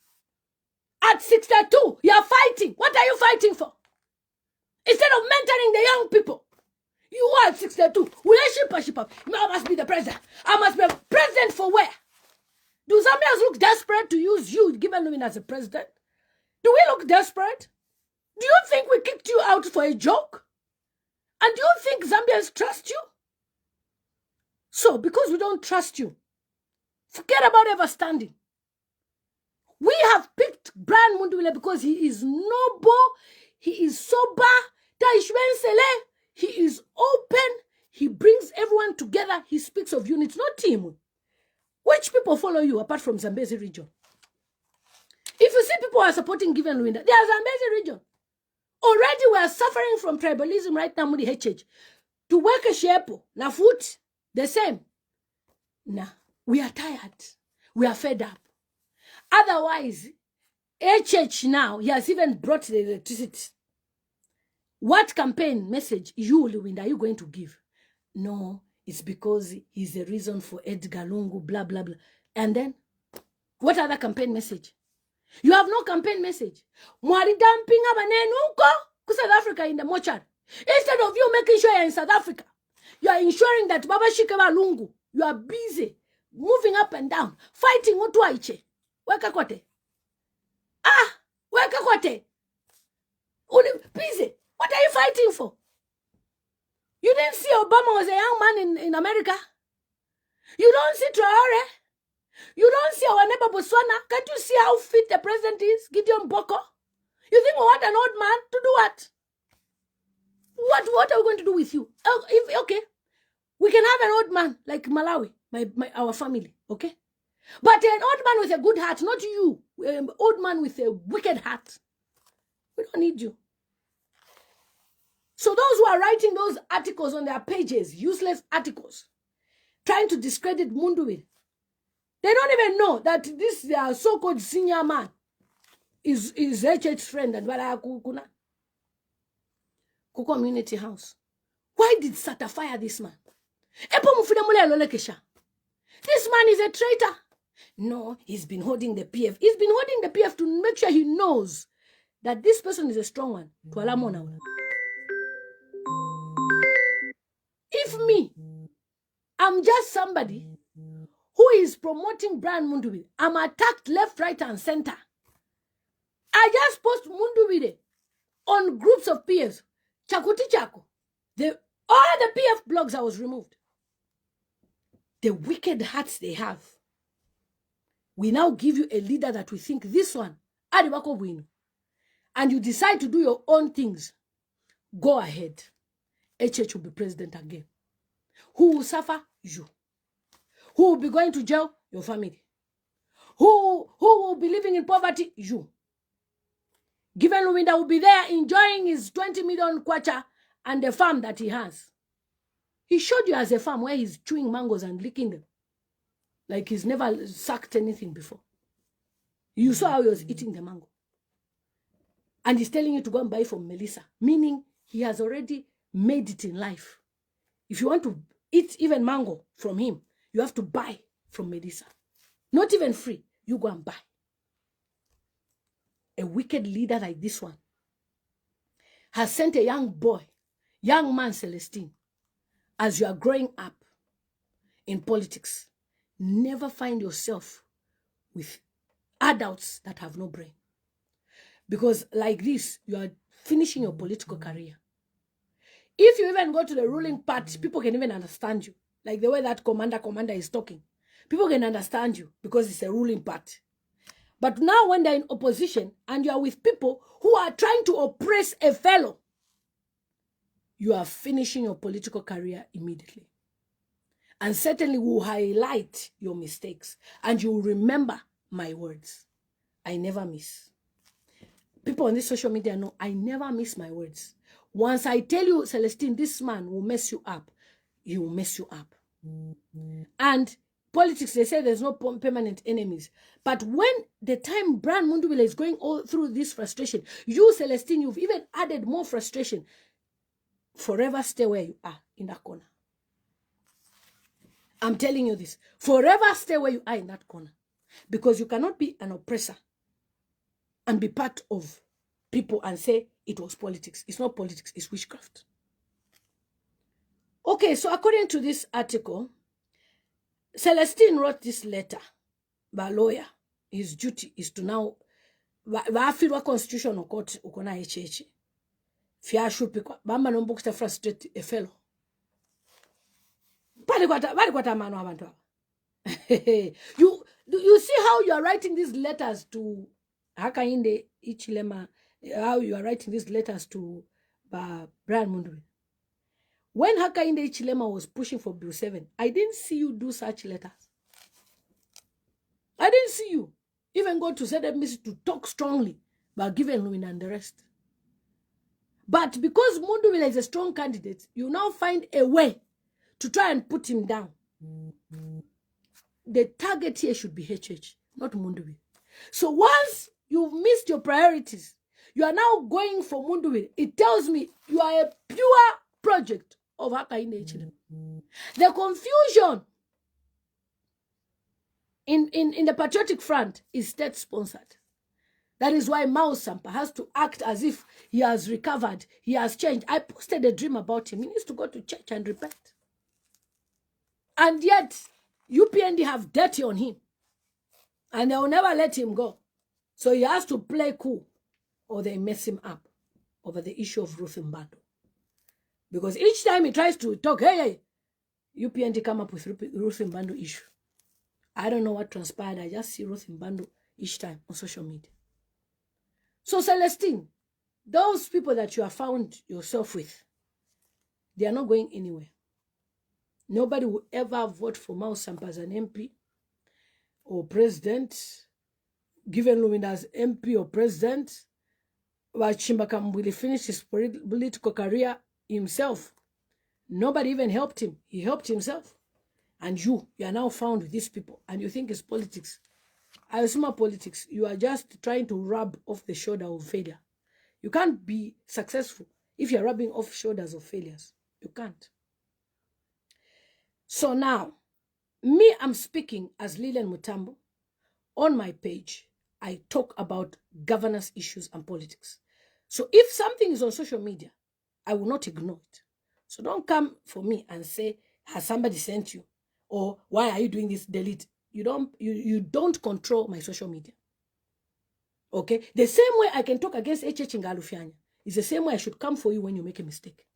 At 62, you're fighting. What are you fighting for? Instead of mentoring the young people, you are at 62. I must be the president. I must be a president for where? Do Zambians look desperate to use you, given Lubinda as a president? Do we look desperate? Do you think we kicked you out for a joke? And do you think Zambians trust you? So, because we don't trust you, forget about ever standing. We have picked Brian Mundubile because he is noble, he is sober, he is open, he brings everyone together, he speaks of unity, not him. Which people follow you apart from Zambezi region? If you see people who are supporting Given Lubinda, they are Zambezi region. Already we are suffering from tribalism right now with the HH. To work a shepo, na foot, the same. Nah, we are tired. We are fed up. Otherwise, HH now, he has even brought the electricity. What campaign message you, Lubinda, are you going to give? No, it's because he's the reason for Edgar Lungu, blah, blah, blah. And then, what other campaign message? You have no campaign message. Mwari dumping to South Africa in the mortuary. Instead of you making sure you're in South Africa, you are ensuring that Baba Shikeba Lungu, you are busy moving up and down, fighting Utuaiche. Weka kote. Weka kote. Busy. What are you fighting for? You didn't see Obama was a young man in America. You don't see Traore. You don't see our neighbor Botswana. Can't you see how fit the president is, Gideon Boko? You think we want an old man to do what? What are we going to do with you? Okay, we can have an old man like Malawi, our family, okay? But an old man with a good heart, not you, an old man with a wicked heart. We don't need you. So those who are writing those articles on their pages, useless articles, trying to discredit Mundubile, they don't even know that this so-called senior man is HH's friend and Kuku Community House. Why did Sata fire this man? This man is a traitor. No, he's been holding the PF. He's been holding the PF to make sure he knows that this person is a strong one. If me, I'm just somebody who is promoting Brian Mundubile, I'm attacked left, right, and center. I just post Mundubile on groups of PFs. Chakuti Chaku. All the PF blogs I was removed. The wicked hearts they have. We now give you a leader that we think this one, Adibako win. And you decide to do your own things. Go ahead. HH will be president again. Who will suffer? You. Who will be going to jail? Your family. Who will be living in poverty? You. Given Lubinda will be there enjoying his 20 million kwacha and the farm that he has. He showed you as a farm where he's chewing mangoes and licking them. Like he's never sucked anything before. You saw how he was eating the mango. And he's telling you to go and buy from Melissa. Meaning he has already made it in life. If you want to eat even mango from him, you have to buy from Melissa. Not even free. You go and buy. A wicked leader like this one has sent a young boy, young man Celestine, as you are growing up in politics, never find yourself with adults that have no brain. Because like this, you are finishing your political career. If you even go to the ruling party, people can even understand you. Like the way that commander is talking. People can understand you because it's a ruling party. But now when they're in opposition and you are with people who are trying to oppress a fellow, you are finishing your political career immediately. And certainly will highlight your mistakes. And you will remember my words. I never miss. People on this social media know I never miss my words. Once I tell you, Celestine, this man will mess you up, he will mess you up. And politics, they say there's no permanent enemies. But when the time Brian Mundubile is going all through this frustration, you, Celestine, you've even added more frustration. Forever stay where you are in that corner. I'm telling you this. Forever stay where you are in that corner. Because you cannot be an oppressor and be part of people and say it was politics. It's not politics, it's witchcraft. Okay, so according to this article, Celestine wrote this letter by a lawyer. His duty is to now vafirwa constitutional court ukona HH. Fiashupikwa bamba nombukita frustrate a fellow. You see how you are writing these letters to Hakainde Ichilema, how you are writing these letters to Brian Mundubile. When Hakainde Ichilema was pushing for Bill 7, I didn't see you do such letters. I didn't see you even go to ZMC to talk strongly about giving Lubinda and the rest. But because Mundubile is a strong candidate, you now find a way to try and put him down. The target here should be HH, not Mundubile. So once you've missed your priorities, you are now going for Mundubile. It tells me you are a pure project of Hakainde Ichilema. The confusion in the Patriotic Front is state-sponsored. That is why Mao Sampa has to act as if he has recovered, he has changed. I posted a dream about him. He needs to go to church and repent. And yet, UPND have dirty on him. And they will never let him go. So he has to play cool or they mess him up over the issue of Ruth Mbando. Because each time he tries to talk, hey, UPND come up with Ruth Mbando issue. I don't know what transpired. I just see Ruth Mbando each time on social media. So Celestine, those people that you have found yourself with, they are not going anywhere. Nobody will ever vote for Mao Sampa as an MP or president, given Lubinda as MP or president. Chimbaka will finish his political career himself. Nobody even helped him. He helped himself. And you are now found with these people, and you think it's politics. I assume politics. You are just trying to rub off the shoulder of failure. You can't be successful if you're rubbing off shoulders of failures. You can't. So now, me, I'm speaking as Lilian Mutambo. On my page, I talk about governance issues and politics. So if something is on social media, I will not ignore it. So don't come for me and say, has somebody sent you? Or why are you doing this? Delete. You don't control my social media. Okay? The same way I can talk against HH Ngalufianya is the same way I should come for you when you make a mistake.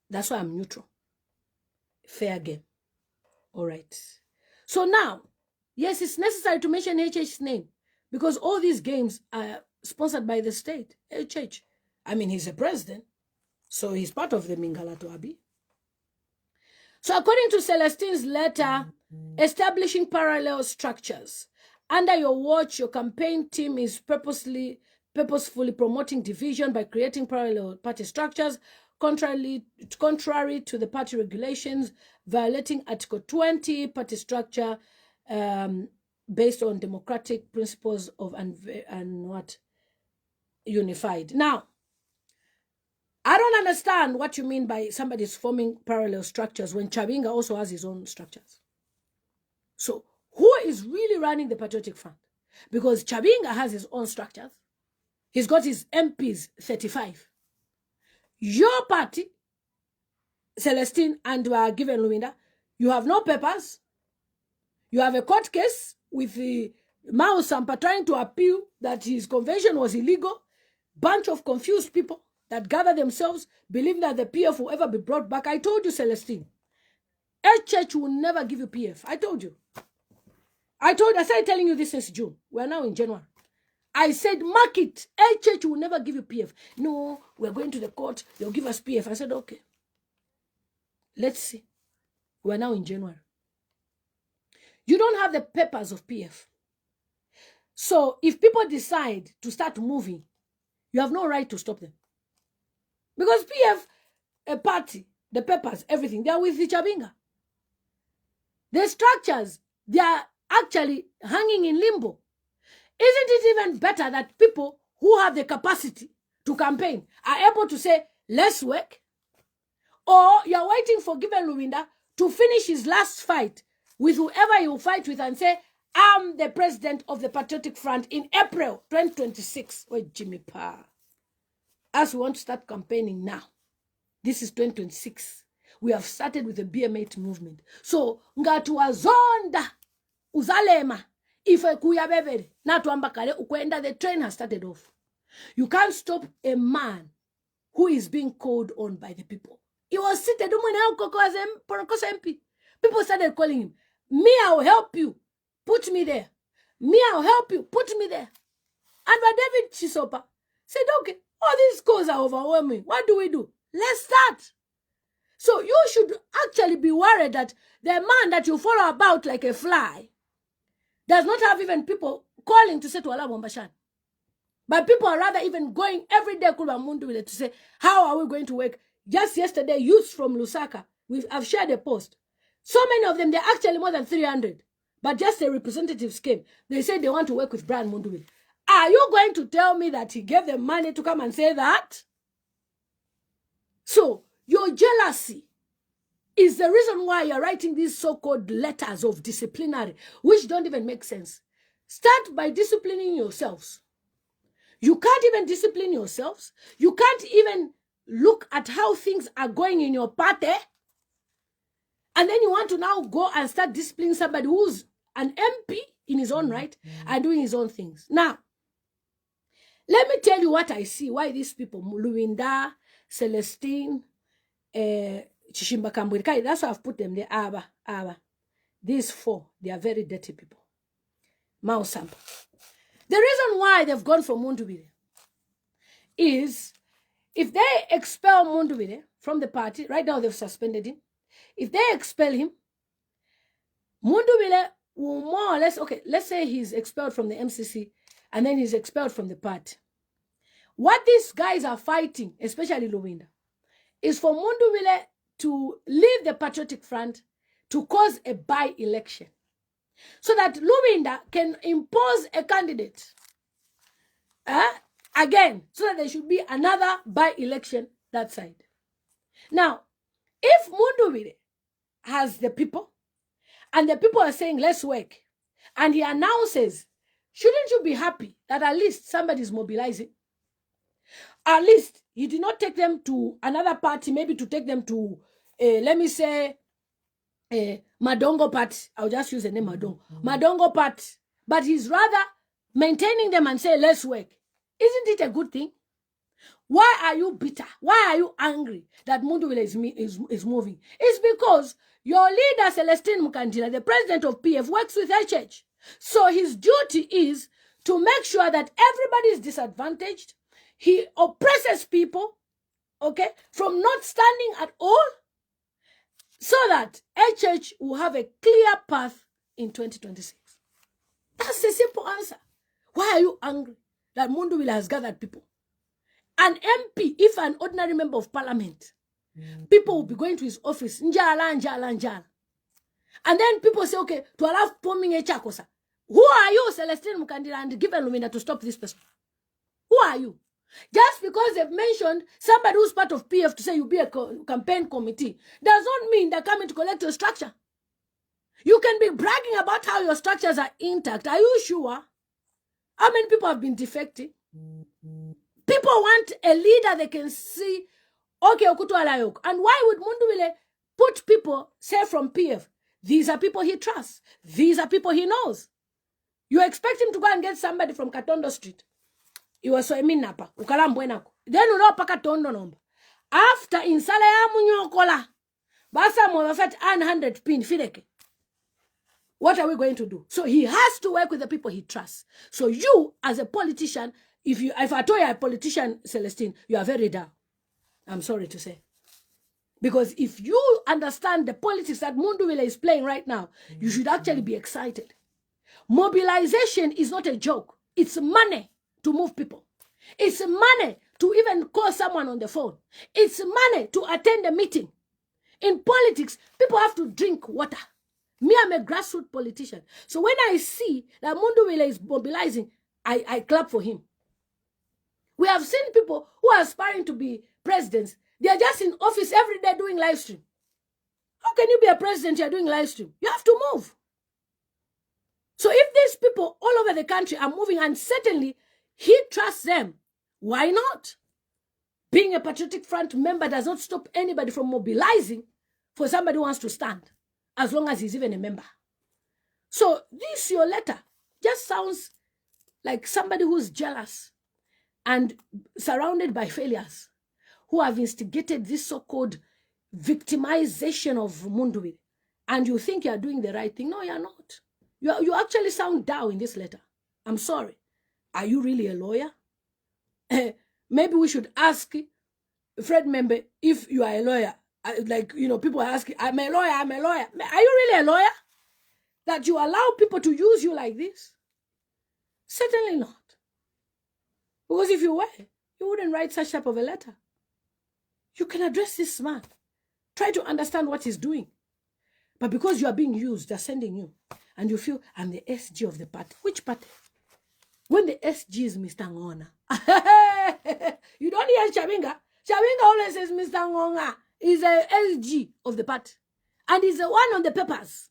That's why I'm neutral. Fair game. All right. So now, yes, it's necessary to mention HH's name because all these games are sponsored by the state. HH. I mean, he's a president, so he's part of the Mingalato Abi. So according to Celestine's letter, establishing parallel structures. Under your watch, your campaign team is purposefully promoting division by creating parallel party structures, contrary to the party regulations, violating Article 20, party structure based on democratic principles of unified. Now, I don't understand what you mean by somebody's forming parallel structures when Chabinga also has his own structures. So, who is really running the Patriotic Front? Because Chabinga has his own structures. He's got his MPs 35. Your party, Celestine and given Lubinda, you have no papers. You have a court case with the Mao Sampa trying to appeal that his convention was illegal. Bunch of confused people that gather themselves, believing that the PF will ever be brought back. I told you, Celestine, HH will never give you PF. I told you. I started telling you this since June. We are now in January. I said, mark it. HH will never give you PF. No, we're going to the court. They'll give us PF. I said, okay. Let's see. We're now in January. You don't have the papers of PF. So if people decide to start moving, you have no right to stop them. Because PF, a party, the papers, everything, they are with Chabinga. The structures, they are actually hanging in limbo. Isn't it even better that people who have the capacity to campaign are able to say, let's work? Or you're waiting for given Lubinda to finish his last fight with whoever he will fight with and say, I'm the president of the Patriotic Front in April 2026. Wait, Jimmy Pa. As we want to start campaigning now, this is 2026. We have started with the BM8 movement. So, ngatuwa zonda uzalema ife kuyabebere natuambakale ukwenda, the train has started off. You can't stop a man who is being called on by the people. He was seated. People started calling him. Me, I'll help you. Put me there. Me, I'll help you. Put me there. And when David Chisopa said, okay, all these calls are overwhelming. What do we do? Let's start. So you should actually be worried that the man that you follow about like a fly does not have even people calling to say to Allah Bombashan. But people are rather even going every day to say, how are we going to work? Just yesterday, youths from Lusaka, I've shared a post. So many of them, they're actually more than 300. But just the representatives came. They said they want to work with Brian Mundubile. Are you going to tell me that he gave them money to come and say that? So, your jealousy is the reason why you're writing these so-called letters of disciplinary, which don't even make sense. Start by disciplining yourselves. You can't even discipline yourselves. You can't even look at how things are going in your party. And then you want to now go and start disciplining somebody who's an MP in his own right and doing his own things. Now, let me tell you what I see, why these people, Lubinda, Celestine, Chishimba Kambwirikai, that's why I've put them there, Aba. These four, they are very dirty people. Mao Samba. The reason why they've gone for Mundubile is if they expel Mundubile from the party, right now they've suspended him. If they expel him, Mundubile will more or less, okay, let's say he's expelled from the MCC and then he's expelled from the party. What these guys are fighting, especially Lubinda, is for Mundubile to leave the Patriotic Front to cause a by-election, so that Lubinda can impose a candidate again, so that there should be another by-election that side. Now, if Mundubile has the people, and the people are saying, let's work, and he announces, shouldn't you be happy that at least somebody is mobilizing? At least he did not take them to another party, maybe to take them to, let me say, Madongo party. I'll just use the name Madongo. Madongo party. But he's rather maintaining them and say, let's work. Isn't it a good thing? Why are you bitter? Why are you angry that Mundubile is moving? It's because your leader, Celestine Mukandila, the president of PF, works with HH. So his duty is to make sure that everybody is disadvantaged. He oppresses people, okay, from not standing at all, so that HH will have a clear path in 2026. That's the simple answer. Why are you angry that Mundubile has gathered people? An MP, if an ordinary member of parliament, people will be going to his office, njala, njala, njala. And then people say, okay, to allow forming a chakosa. Who are you, Celestine Mukandila, and given Lubinda to stop this person? Who are you? Just because they've mentioned somebody who's part of PF to say you be a campaign committee does not mean they're coming to collect your structure. You can be bragging about how your structures are intact. Are you sure? How many people have been defecting? People want a leader they can see, okay, Okutu Alayok. And why would Mundubile put people, say from PF, these are people he trusts, these are people he knows? You expect him to go and get somebody from Katondo Street. He was so eminapa, ukalambwenako. Then unopa Katondo nomba. After insala ya munyokola, basa mwafat 100 pin fileke. What are we going to do? So he has to work with the people he trusts. So you, as a politician, if I told you a politician, Celestine, you are very down. I'm sorry to say. Because if you understand the politics that Mundubile is playing right now, you should actually be excited. Mobilization is not a joke. It's money to move people. It's money to even call someone on the phone. It's money to attend a meeting. In politics, people have to drink water. Me, I'm a grassroots politician. So when I see that Mundubile is mobilizing, I clap for him. We have seen people who are aspiring to be presidents. They are just in office every day doing live stream. How can you be a president? You're doing live stream. You have to move. So if these people all over the country are moving, and certainly he trusts them, why not? Being a Patriotic Front member does not stop anybody from mobilizing for somebody who wants to stand, as long as he's even a member. So this, your letter, just sounds like somebody who's jealous and surrounded by failures, who have instigated this so-called victimization of Mundubile. And you think you're doing the right thing. No, you're not. You actually sound down in this letter. I'm sorry. Are you really a lawyer? Maybe we should ask Fred member if you are a lawyer. Like, people are asking, I'm a lawyer, I'm a lawyer. Are you really a lawyer? That you allow people to use you like this? Certainly not. Because if you were, you wouldn't write such type of a letter. You can address this man. Try to understand what he's doing. But because you are being used, they're sending you. And you feel, I'm the SG of the party. Which party? When the SG is Mr. Ngona. You don't hear Chabinga. Chabinga always says Mr. Ngona is a SG of the party. And he's the one on the papers.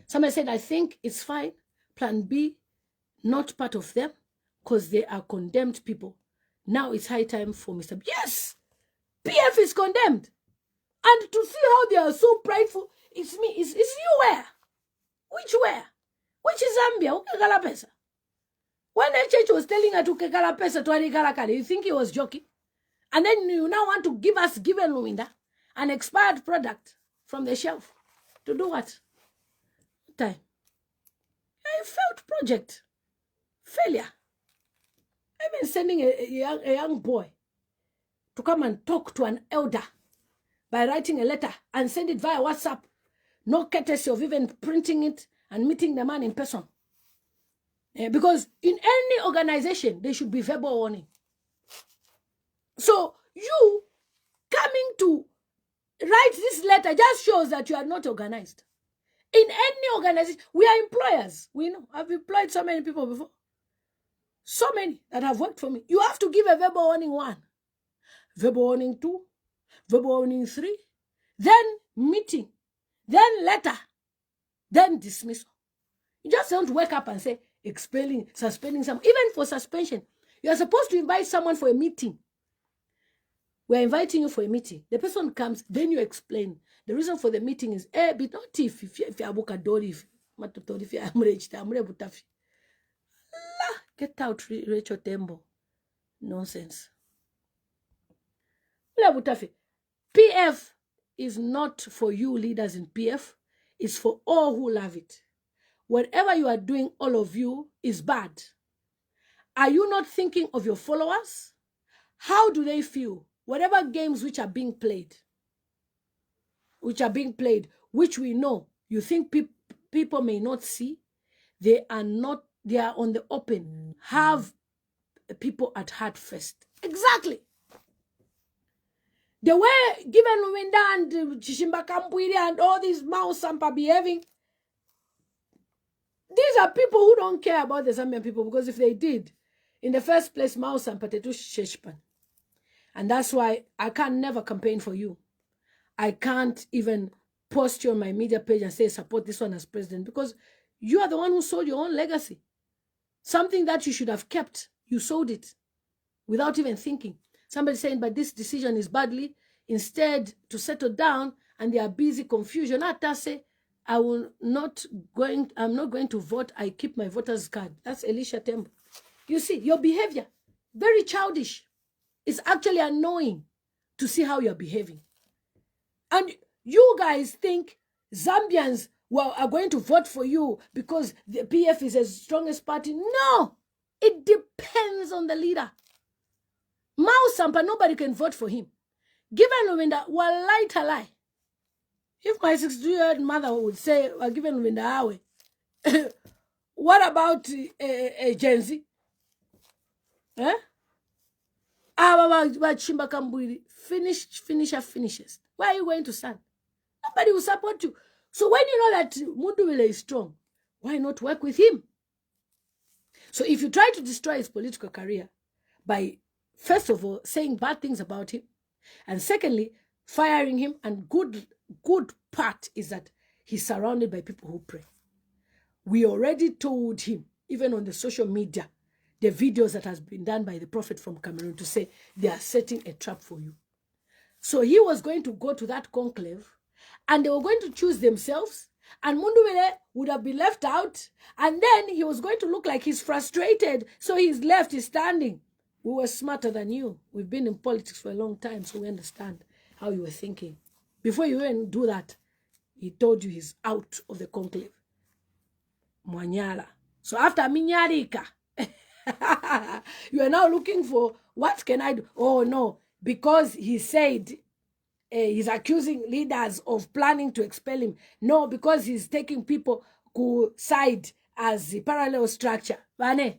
Somebody said, I think it's fine. Plan B, not part of them, because they are condemned people. Now it's high time for Mr. B. Yes! PF is condemned. And to see how they are so prideful, it's me. It's you where? Which where? Which is Zambia? Ukekala pesa. When the church was telling her to kekala pesa to Arikalakali, you think he was joking? And then you now want to give Lubinda an expired product from the shelf. To do what? Time. A failed project. Failure. I've been sending a young boy to come and talk to an elder by writing a letter and send it via WhatsApp. No courtesy of even printing it and meeting the man in person. Because in any organization, there should be verbal warning. So you coming to write this letter just shows that you are not organized. In any organization, we are employers. We know. I've employed so many people before. So many that have worked for me. You have to give a verbal warning 1, verbal warning 2, verbal warning 3, then meeting, then letter, then dismissal. You just don't wake up and say, expelling, suspending someone. Even for suspension, you are supposed to invite someone for a meeting. We're inviting you for a meeting. The person comes, then you explain. The reason for the meeting is, but not if you are Bukadori, if you are Butafi. Get out, Rachel Tembo. Nonsense. PF is not for you leaders in PF. It's for all who love it. Whatever you are doing, all of you, is bad. Are you not thinking of your followers? How do they feel? Whatever games which are being played, which we know, you think people may not see, they are on the open. Have people at heart first. Exactly. The way given Lubinda and Chishimba Kampwiri and all these Mausampa are behaving, these are people who don't care about the Zambian people, because if they did, in the first place, Mausampa Tetu Sheshpan. And that's why I can never campaign for you. I can't even post you on my media page and say, support this one as president, because you are the one who sold your own legacy. Something that you should have kept, you sold it without even thinking. Somebody saying, but this decision is badly. Instead, to settle down, and they are busy, confusion. I say, I'm not going to vote. I keep my voter's card. That's Elisha Tembo. You see, your behavior, very childish. It's actually annoying to see how you're behaving. And You guys think Zambians are going to vote for you because the PF is the strongest party. No, it depends on the leader. Mao Sampa, nobody can vote for him. Given Lubinda, well, lie to lie. If my 60-year-old mother would say, given Lubinda awe, what about Gen Z? Eh? Chimba Kamburi, finishes. Where are you going to stand? Nobody will support you. So when you know that Mundubile is strong, why not work with him? So if you try to destroy his political career by, first of all, saying bad things about him, and secondly, firing him, and good part is that he's surrounded by people who pray. We already told him, even on the social media, the videos that has been done by the prophet from Cameroon to say they are setting a trap for you. So he was going to go to that conclave and they were going to choose themselves and Mundubile would have been left out and then he was going to look like he's frustrated. So he's left, he's standing. We were smarter than you. We've been in politics for a long time, so we understand how you were thinking. Before you even do that, he told you he's out of the conclave. Mwanyala. So after Minyarika, you are now looking for, what can I do? Oh no, because he said he's accusing leaders of planning to expel him. No, because he's taking people who side as the parallel structure. Vane,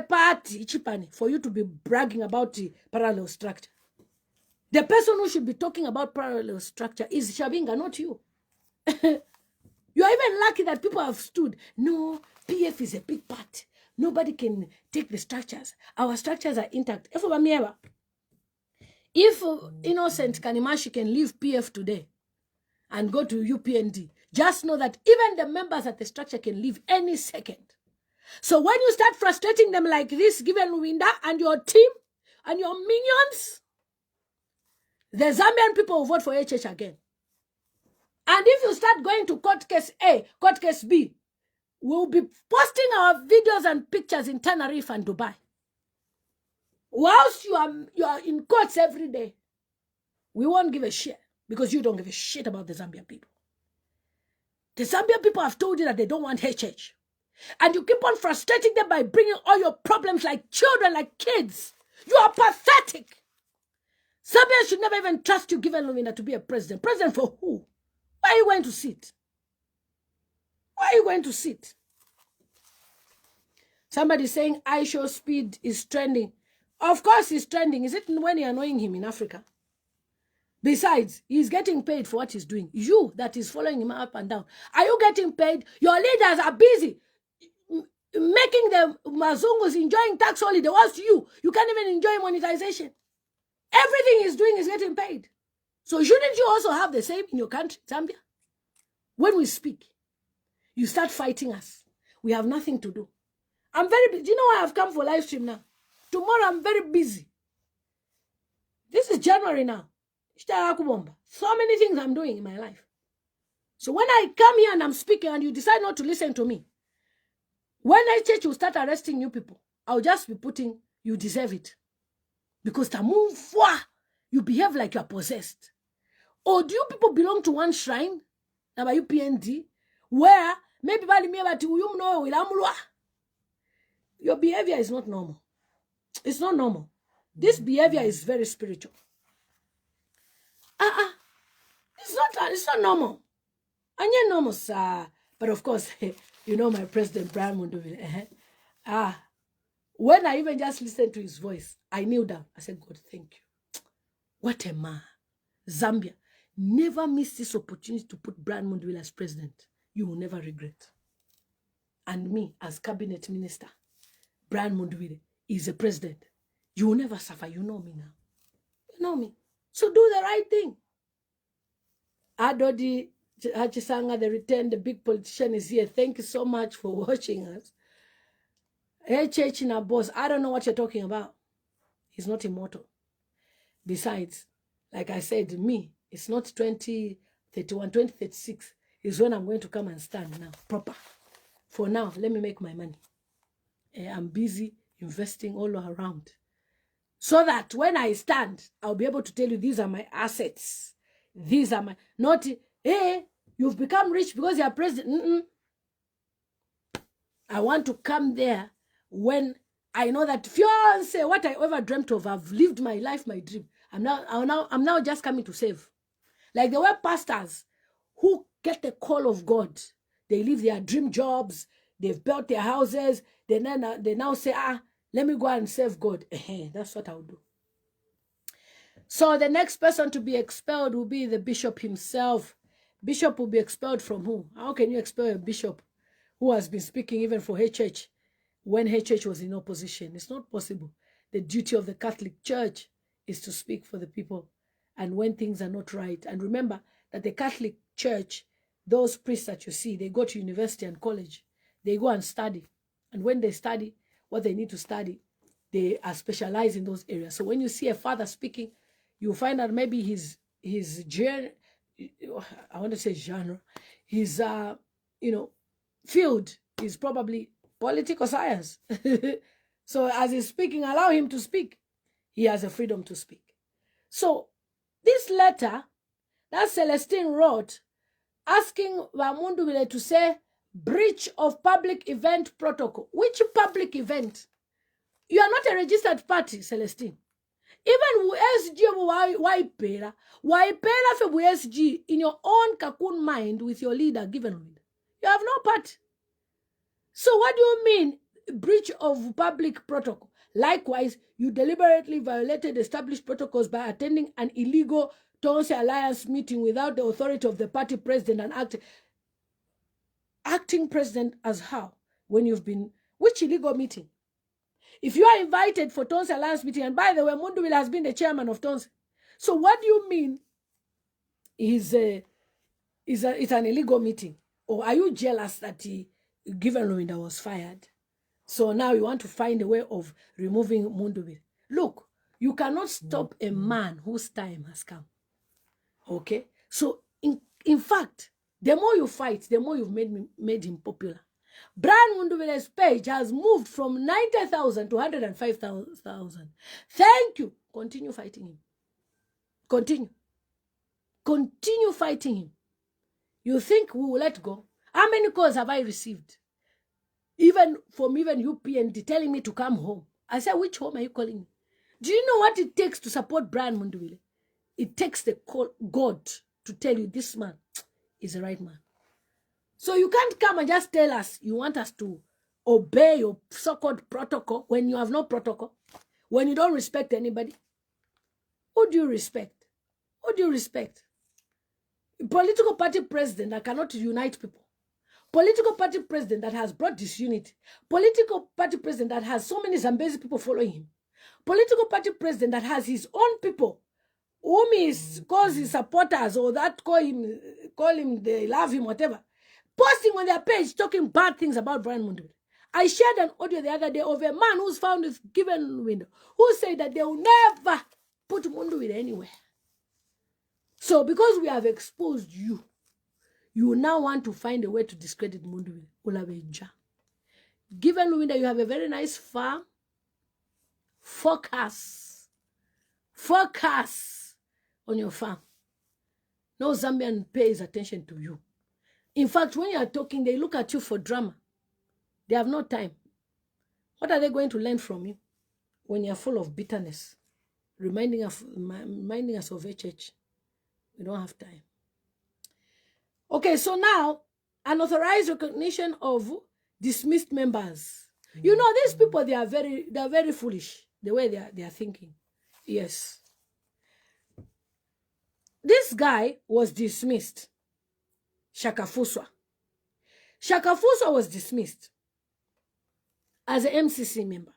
party for you to be bragging about the parallel structure. The person who should be talking about parallel structure is Shabinga, not you. You are even lucky that people have stood. No, PF is a big part. Nobody can take the structures. Our structures are intact. If Innocent Kanimashi can leave PF today and go to UPND, just know that even the members at the structure can leave any second. So when you start frustrating them like this, given Lubinda and your team and your minions, the Zambian people will vote for HH again. And if you start going to court case A, court case B, we'll be posting our videos and pictures in Tenerife and Dubai. Whilst you are in courts every day, we won't give a shit because you don't give a shit about the Zambian people. The Zambian people have told you that they don't want HH. And you keep on frustrating them by bringing all your problems like children, like kids. You are pathetic. Zambia should never even trust you, given Lubinda, to be a president. President for who? Where are you going to sit? Where are you going to sit? Somebody saying iShow Speed is trending. Of course he's trending. Is it when you're annoying him in Africa? Besides, he's getting paid for what he's doing. You that is following him up and down. Are you getting paid? Your leaders are busy making the Mazungus enjoying tax holiday. Whilst you can't even enjoy monetization. Everything he's doing is getting paid. So shouldn't you also have the same in your country, Zambia? When we speak, you start fighting us. We have nothing to do. I'm very busy. Do you know why I've come for live stream now? Tomorrow I'm very busy. This is January now. So many things I'm doing in my life. So when I come here and I'm speaking and you decide not to listen to me, when I church will start arresting you people, I'll just be putting, you deserve it. Because you behave like you're possessed. Or do you people belong to one shrine? Now by UPND, where maybe your behavior is not normal. It's not normal. This behavior is very spiritual. It's not normal. And you're normal, sir. But of course, you know my president, Brian Mundubile. When I even just listened to his voice, I knew that. I said, God, thank you. What a man. Zambia. Never miss this opportunity to put Brian Mundubile as president. You will never regret. And me as cabinet minister, Brian Mundubile is a president. You will never suffer. You know me now. You know me. So do the right thing. Adodi Hachisanga, the return, the big politician is here. Thank you so much for watching us. HH in our boss, I don't know what you're talking about. He's not immortal. Besides, like I said, me, it's not 2031, 2036 is when I'm going to come and stand now, proper. For now, let me make my money. I'm busy investing all around. So that when I stand, I'll be able to tell you these are my assets. these are my, not, hey, you've become rich because you're president. I want to come there when I know that fiance, what I ever dreamt of, I've lived my life, my dream. I'm now just coming to save. Like the way pastors who get the call of God, they leave their dream jobs, they've built their houses, they now say, let me go and save God. That's what I'll do. So the next person to be expelled will be the bishop himself. Bishop will be expelled from who? How can you expel a bishop who has been speaking even for HH when HH was in opposition? It's not possible. The duty of the Catholic Church is to speak for the people and when things are not right. And remember that the Catholic Church, those priests that you see, they go to university and college. They go and study. And when they study what they need to study, they are specialized in those areas. So when you see a father speaking, you find out maybe his genre, I want to say genre, his field is probably political science. So as he's speaking, allow him to speak. He has a freedom to speak. So this letter that Celestine wrote, asking Mundubile to say breach of public event protocol. Which public event? You are not a registered party, Celestine. Even USG, why for USG in your own cocoon mind with your leader given. You have no part. So what do you mean breach of public protocol? Likewise, you deliberately violated established protocols by attending an illegal Tonse Alliance meeting without the authority of the party president and acting president as how? When you've been, which illegal meeting? If you are invited for Tonse Alliance meeting, and by the way, Mundubile has been the chairman of Tonse. So what do you mean it's an illegal meeting? Or are you jealous that Given Lubinda was fired? So now you want to find a way of removing Mundubile. Look, you cannot stop a man whose time has come. Okay? So in fact, the more you fight, the more you've made him popular. Brian Mundubile's page has moved from 90,000 to 105,000. Thank you. Continue fighting him. Continue. Continue fighting him. You think we will let go? How many calls have I received? Even from UPND telling me to come home. I said, which home are you calling me? Do you know what it takes to support Brian Mundubile? It takes the God to tell you this man is the right man. So you can't come and just tell us you want us to obey your so-called protocol when you have no protocol, when you don't respect anybody. Who do you respect? Who do you respect? A political party president that cannot unite people. Political party president that has brought disunity. Political party president that has so many Zambezi people following him. Political party president that has his own people whom he calls his supporters or that call him, they love him, whatever. Posting on their page talking bad things about Brian Mundubile. I shared an audio the other day of a man who's found with Given Window who said that they will never put Mundubile anywhere. So because we have exposed you, you now want to find a way to discredit Mundubile. Ulabeja. Given Window, you have a very nice farm. Focus on your farm. No Zambian pays attention to you. In fact, when you are talking, they look at you for drama. They have no time. What are they going to learn from you when you are full of bitterness? Reminding us of HH. We don't have time. Okay, so now, unauthorized recognition of dismissed members. You know, these people, they are very foolish, the way they are thinking. Yes. This guy was dismissed. Shakafuswa. Shakafuswa was dismissed as an MCC member.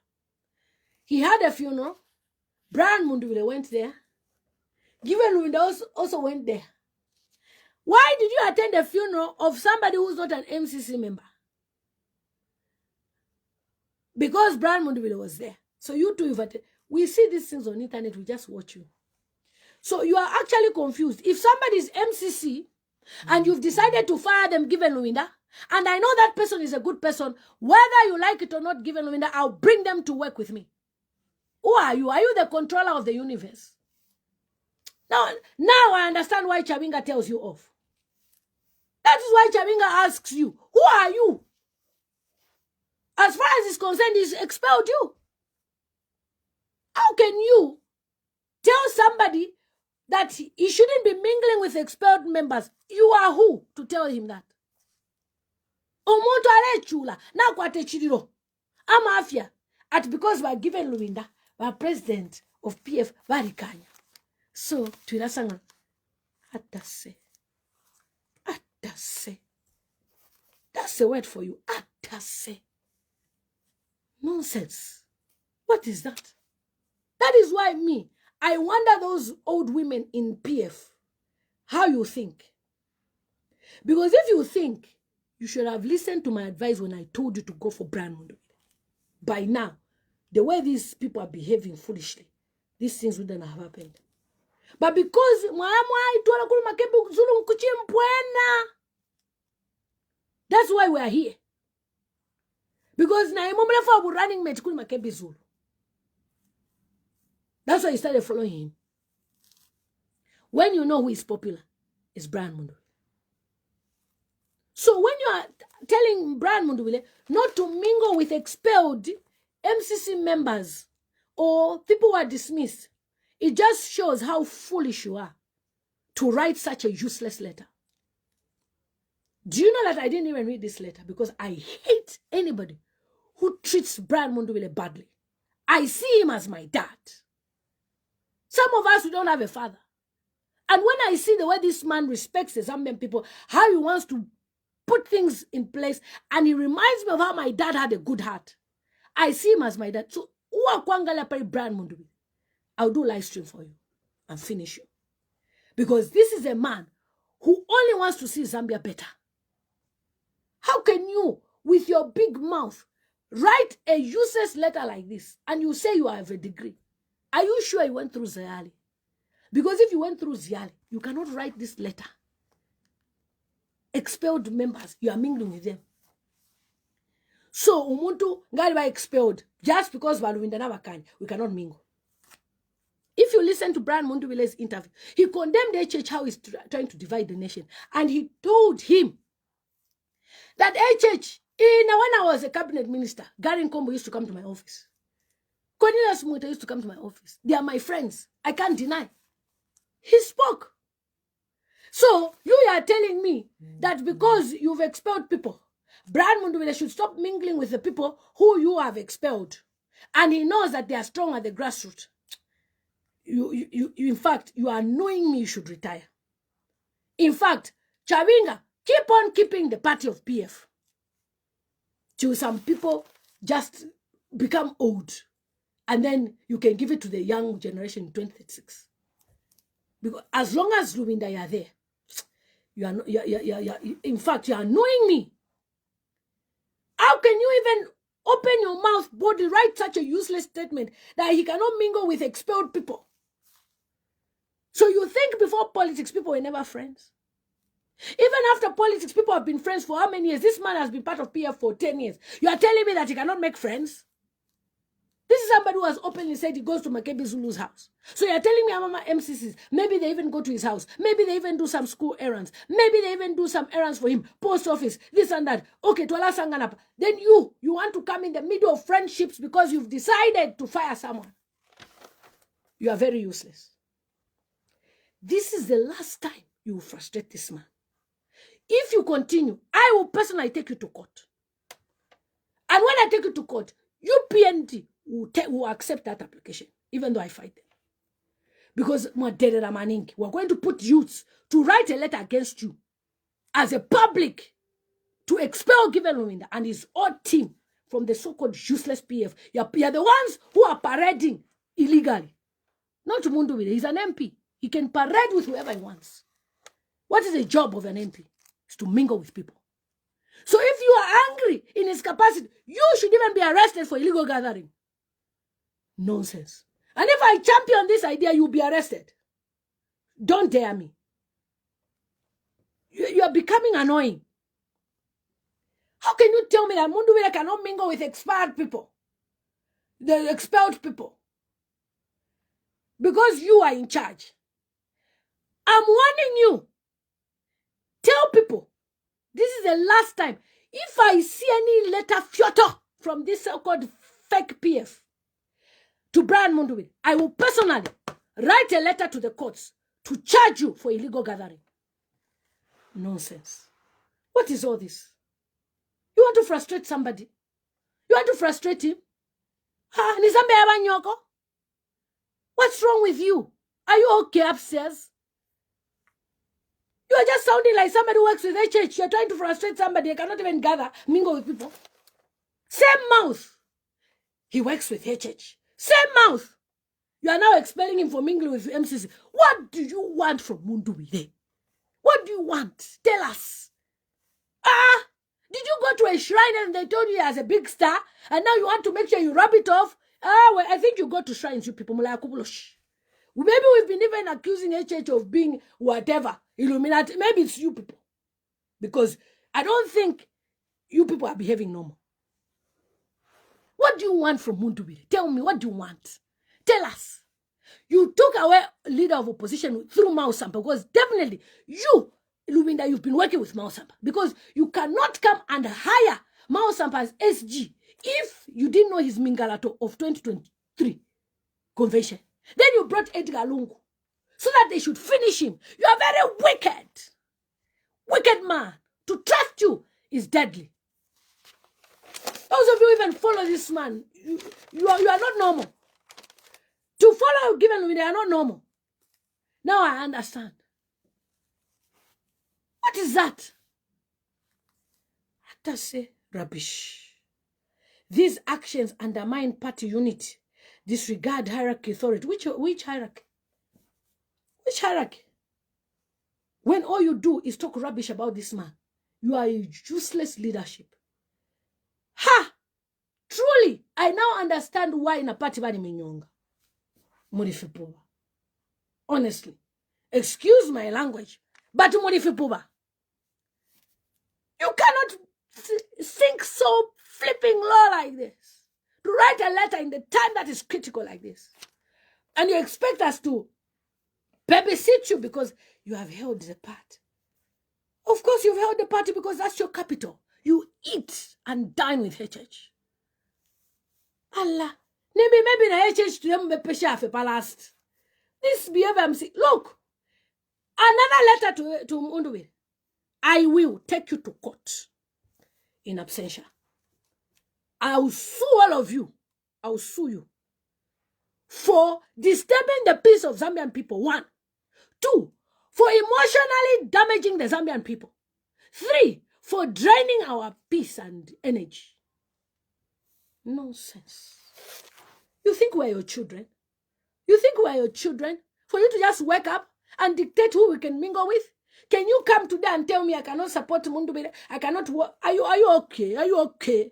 He had a funeral. Brian Mundubile went there. Given Lubinda also went there. Why did you attend a funeral of somebody who's not an MCC member? Because Brian Mundubile was there. So you two, we see these things on the internet, we just watch you. So you are actually confused. If somebody is MCC, and you've decided to fire them, Given Lubinda, and I know that person is a good person, whether you like it or not, Given Lubinda, I'll bring them to work with me. Who are you? Are you the controller of the universe? Now I understand why Chabinga tells you off. That is why Chabinga asks you, who are you? As far as he's concerned, he's expelled you. How can you tell somebody that he shouldn't be mingling with expelled members? You are who to tell him that? Omuntu alechula na kwate chiriro. Amafia at because we are given Lubinda, we are president of PF Barikanya. So twirasanga atase. That's a word for you. Atase. Nonsense. What is that? That is why I wonder those old women in PF, how you think. Because if you think, you should have listened to my advice when I told you to go for Brian Mundubile. By now, the way these people are behaving foolishly, these things wouldn't have happened. But because that's why we are here. Because na running mate kuli Makebi Zulu. That's why you started following him. When you know who is popular, it's Brian Mundubile. So when you are telling Brian Mundubile not to mingle with expelled MCC members or people who are dismissed, it just shows how foolish you are to write such a useless letter. Do you know that I didn't even read this letter because I hate anybody who treats Brian Mundubile badly. I see him as my dad. Some of us, we don't have a father. And when I see the way this man respects the Zambian people, how he wants to put things in place, and he reminds me of how my dad had a good heart. I see him as my dad. So, Brian Mundubile, I'll do live stream for you and finish you. Because this is a man who only wants to see Zambia better. How can you, with your big mouth, write a useless letter like this and you say you have a degree? Are you sure you went through Ziali? Because if you went through Ziali, you cannot write this letter. Expelled members, you are mingling with them. So, umuntu ngaliba expelled just because Lubinda Nabakani, we cannot mingle. If you listen to Brian Mundubile's interview, he condemned HH how he's trying to divide the nation. And he told him that HH, when I was a cabinet minister, Gary Nkombo used to come to my office. Cornelius Muta used to come to my office. They are my friends. I can't deny. He spoke. So, you are telling me that because you've expelled people, Brian Mundubile should stop mingling with the people who you have expelled. And he knows that they are strong at the grassroots. In fact, you are knowing me, you should retire. In fact, Chabinga, keep on keeping the party of PF. Till some people just become old. And then you can give it to the young generation in 2036. Because as long as Lubinda, you are there, in fact, you are annoying me. How can you even open your mouth, body, write such a useless statement that he cannot mingle with expelled people? So you think before politics, people were never friends? Even after politics, people have been friends for how many years? This man has been part of PF for 10 years. You are telling me that he cannot make friends? This is somebody who has openly said he goes to Makebi Zulu's house. So you're telling me Amama MCCs, maybe they even go to his house. Maybe they even do some school errands. Maybe they even do some errands for him. Post office, this and that. Okay, Tuala Sanganapa. Then you want to come in the middle of friendships because you've decided to fire someone. You are very useless. This is the last time you will frustrate this man. If you continue, I will personally take you to court. And when I take you to court, you PND will accept that application, even though I fight them. Because we're going to put youths to write a letter against you as a public to expel Given Lubinda and his odd team from the so-called useless PF. You're the ones who are parading illegally. Not Mundubile. He's an MP. He can parade with whoever he wants. What is the job of an MP? It's to mingle with people. So if you are angry in his capacity, you should even be arrested for illegal gathering. Nonsense. And if I champion this idea, you'll be arrested. Don't dare me. You are becoming annoying. How can you tell me that Mundubile cannot mingle with expired people? The expelled people. Because you are in charge. I'm warning you. Tell people, this is the last time. If I see any letter photo from this so-called fake PF to Brian Mundubile, I will personally write a letter to the courts to charge you for illegal gathering. Nonsense. What is all this? You want to frustrate somebody? You want to frustrate him? What's wrong with you? Are you okay upstairs? You are just sounding like somebody who works with HH. You're trying to frustrate somebody. You cannot even gather, mingle with people. Same mouth. He works with HH. Same mouth. You are now expelling him for mingling with MCC. What do you want from Mundubile? What do you want? Tell us. Did you go to a shrine and they told you he has a big star and now you want to make sure you rub it off? Well, I think you go to shrines, you people. Maybe we've been even accusing HH of being whatever. Illuminati. Maybe it's you people. Because I don't think you people are behaving normal. What do you want from Mundubile? Tell me, what do you want? Tell us. You took away leader of opposition through Mao Sampa because definitely you, Lubinda, you've been working with Mao Sampa because you cannot come and hire Mao Sampa as SG if you didn't know his Mingalato of 2023 convention. Then you brought Edgar Lungu so that they should finish him. You are very wicked. Wicked man. To trust you is deadly. Those of you even follow this man, you are not normal. To follow given they are not normal. Now I understand. What is that? I just say rubbish. These actions undermine party unity, disregard hierarchy authority. Which hierarchy? Which hierarchy? When all you do is talk rubbish about this man, you are a useless leadership. Ha! Truly, I now understand why in a party bani minyonga. Murifipuba. Honestly. Excuse my language, but Murifipuba. You cannot think so flipping low like this. To write a letter in the time that is critical like this. And you expect us to babysit you because you have held the party. Of course you've held the party because that's your capital. You eat and dine with HH. Allah. Maybe na HH to them be palace. This BM8. Look. Another letter to Mundubile. I will take you to court in absentia. I will sue all of you. I will sue you for disturbing the peace of Zambian people. 1. 2, for emotionally damaging the Zambian people. 3, for draining our peace and energy. Nonsense. You think we're your children? You think we're your children? For you to just wake up and dictate who we can mingle with? Can you come today and tell me I cannot support Mundubile? I cannot work? Are you okay? Are you okay?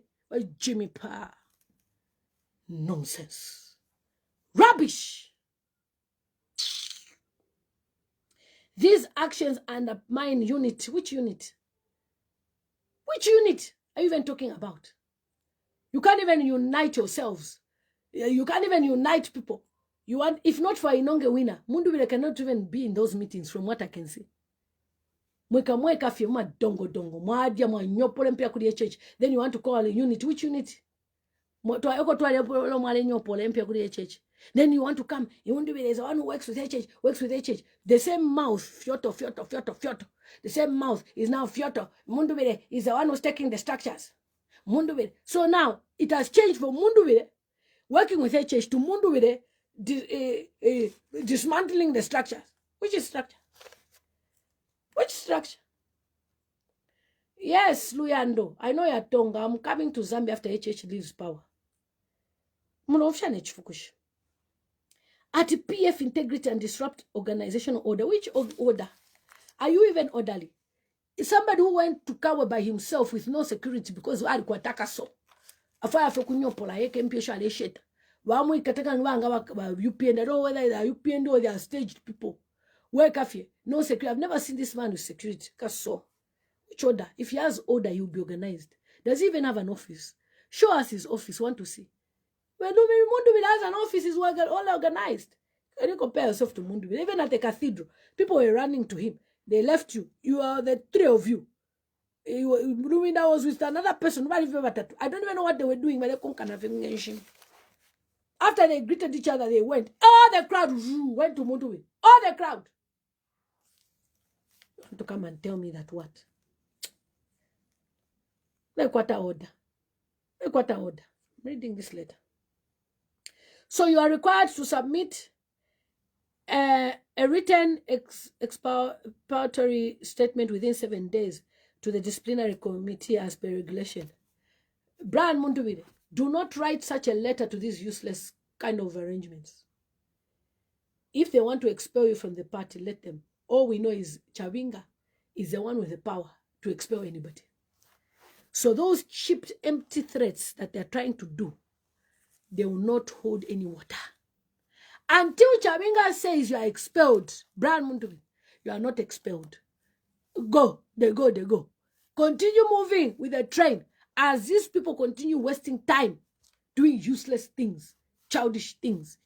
Jimmy Pa. Nonsense. Rubbish. These actions undermine unity. Which unit? Which unit are you even talking about? You can't even unite yourselves. You can't even unite people. You want, if not for Inonge winner, Mundubile cannot even be in those meetings from what I can see. Mweka fie mwa dongo. Mwadia mwa nyopole mpia kudi HH. Then you want to call a unit. Which unit? Then you want to come. You want to be the one who works with HH. The same mouth, Fyoto. The same mouth is now Fyoto. Mundubile is the one who's taking the structures. Mundubile. So now it has changed from Mundubile working with HH to Mundubile dismantling the structures. Which is structure? Which structure? Yes, Luyando. I know you're Tonga. I'm coming to Zambia after HH leaves power. At PF integrity and disrupt organizational order. Which order? Are you even orderly? Is somebody who went to Kawe by himself with no security because alikuwa taka so. Afaya fekunyopola yeke mpyesha alesheta. Wamu ikataka nwanga wa UPN. I don't know whether they are UPN or they are staged people. Where kafie? No security. I've never seen this man with security. Kaso. Which order? If he has order, he'll be organized. Does he even have an office? Show us his office. Want to see. When Mundubile has an office, is all organized. Can you compare yourself to Mundubile? Even at the cathedral, people were running to him. They left you. You are the three of you. Lubinda was with another person. I don't even know what they were doing, but they after they greeted each other, they went. All the crowd went to Mundubile. All the crowd. You want to come and tell me that what? Make what order. Make what order. I'm reading this letter. So you are required to submit a written exploratory statement within 7 days to the disciplinary committee as per regulation. Brian Mundubile, do not write such a letter to these useless kind of arrangements. If they want to expel you from the party, let them. All we know is Chawinga is the one with the power to expel anybody. So those cheap, empty threats that they're trying to do, they will not hold any water. Until Chawinga says you are expelled, Brian Mundubile, you are not expelled. Go, they go, they go. Continue moving with the train as these people continue wasting time doing useless things, childish games.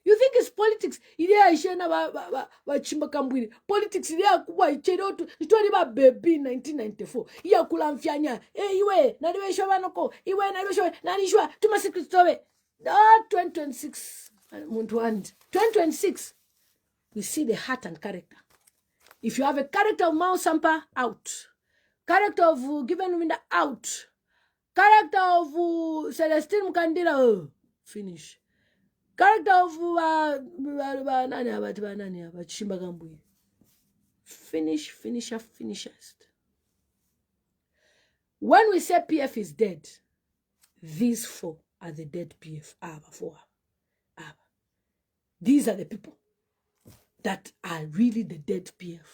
You think it's politics? Politics it was baby 1994. Iya kulamfyanya. Iwe na diwe shovanoko. Iwe na diwe shovanoko. Na nishwa tuma secret story. 2026. 2026. We see the heart and character. If you have a character of Mao Sampa, out. Character of Given Winda, out. Character of Celestine Mukandila, finish. Character of finishers. When we say PF is dead, these four are the dead PF. These are the people that are really the dead PF,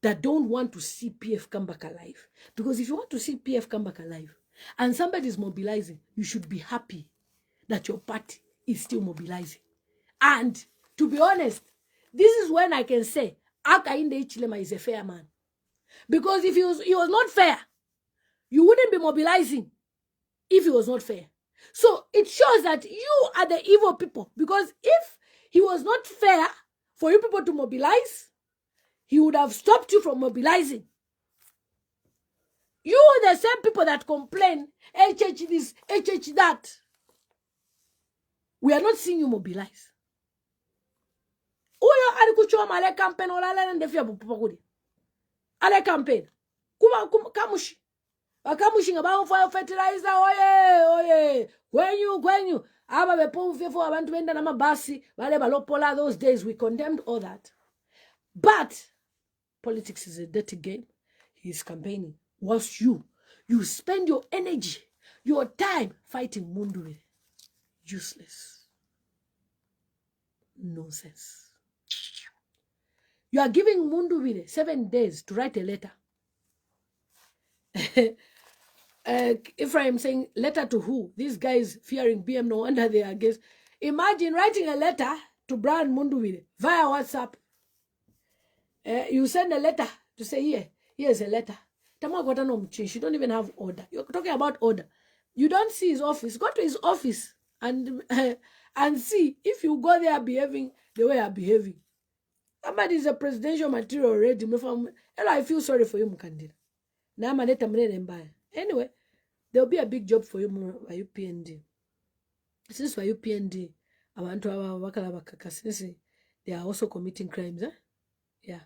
that don't want to see PF come back alive. Because if you want to see PF come back alive and somebody is mobilizing, you should be happy that your party is still mobilizing. And to be honest, this is when I can say Akainde Ichilema is a fair man. Because if he was not fair, you wouldn't be mobilizing if he was not fair. So it shows that you are the evil people. Because if he was not fair for you people to mobilize, he would have stopped you from mobilizing. You are the same people that complain, HH this, HH that. We are not seeing you mobilize. Uyo alikuchoma ale campaign olala ndefia bupukudi. Ale campaign. Kamushi. Kamushi ngaba for fertilizer oye. Gwenyu. Aba bepo ufefo abantu benda na mabasi wale balopola those days we condemned all that. But politics is a dirty game. He's campaigning. Whilst you spend your energy, your time fighting Mundubile. Useless. Nonsense. You are giving Mundubile 7 days to write a letter. Ephraim saying, letter to who? These guys fearing BM, no wonder they are against. Imagine writing a letter to Brian Mundubile via WhatsApp. You send a letter to say, here's a letter. You don't even have order. You're talking about order. You don't see his office. Go to his office and see if you go there behaving the way you're behaving. Somebody is a presidential material already. I feel sorry for you, Mukandira. Anyway, there'll be a big job for you by UPND. Since by UPND, I want to since they are also committing crimes. Yeah.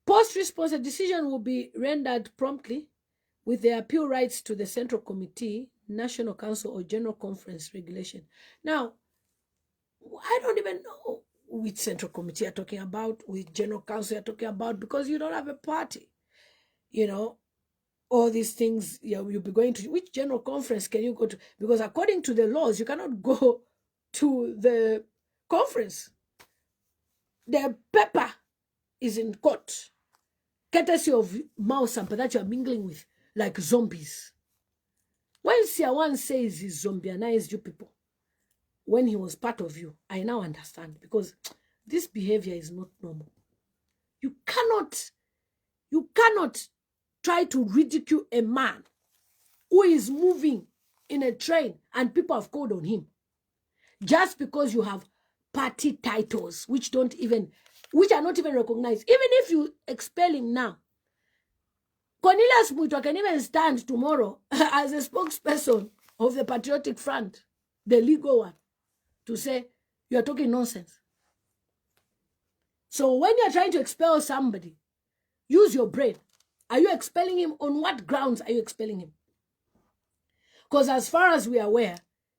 Post-response, a decision will be rendered promptly with the appeal rights to the Central Committee, National Council, or General Conference regulation. Now, I don't even know which Central Committee you're talking about, which General Council you're talking about, because you don't have a party. You know, all these things you'll be going to. Which General Conference can you go to? Because according to the laws, you cannot go to the conference. The paper is in court, courtesy of Mao Sampa that you are mingling with like zombies. When Siawan says he zombieized you people, when he was part of you, I now understand, because this behavior is not normal. You cannot try to ridicule a man who is moving in a train and people have called on him. Just because you have party titles which are not even recognized. Even if you expel him now, Cornelius Muito can even stand tomorrow as a spokesperson of the Patriotic Front, the legal one, to say, you are talking nonsense. So when you're trying to expel somebody, use your brain. Are you expelling him? On what grounds are you expelling him? Because as far as we are aware,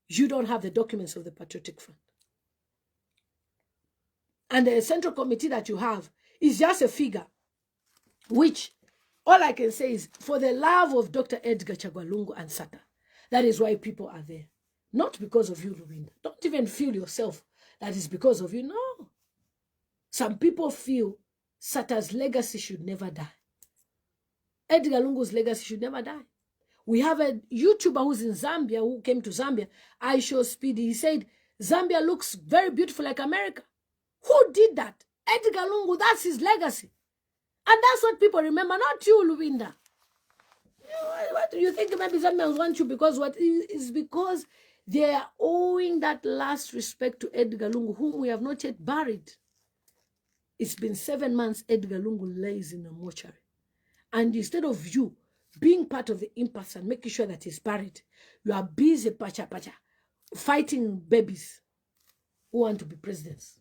you don't have the documents of the Patriotic Front. And the central committee that you have is just a figure, which all I can say is for the love of Dr. Edgar Chagwa Lungu and Sata. That is why people are there. Not because of you, Lubinda. Don't even feel yourself that is because of you. No. Some people feel Sata's legacy should never die. Edgar Lungu's legacy should never die. We have a YouTuber who's in Zambia, who came to Zambia. I show Speedy. He said, Zambia looks very beautiful like America. Who did that? Edgar Lungu, that's his legacy. And that's what people remember, not you, Lubinda. What do you think? Maybe Zambians want you because what is because they are owing that last respect to Edgar Lungu, whom we have not yet buried. It's been 7 months Edgar Lungu lays in a mortuary. And instead of you being part of the impasse and making sure that he's buried, you are busy pacha fighting babies who want to be presidents.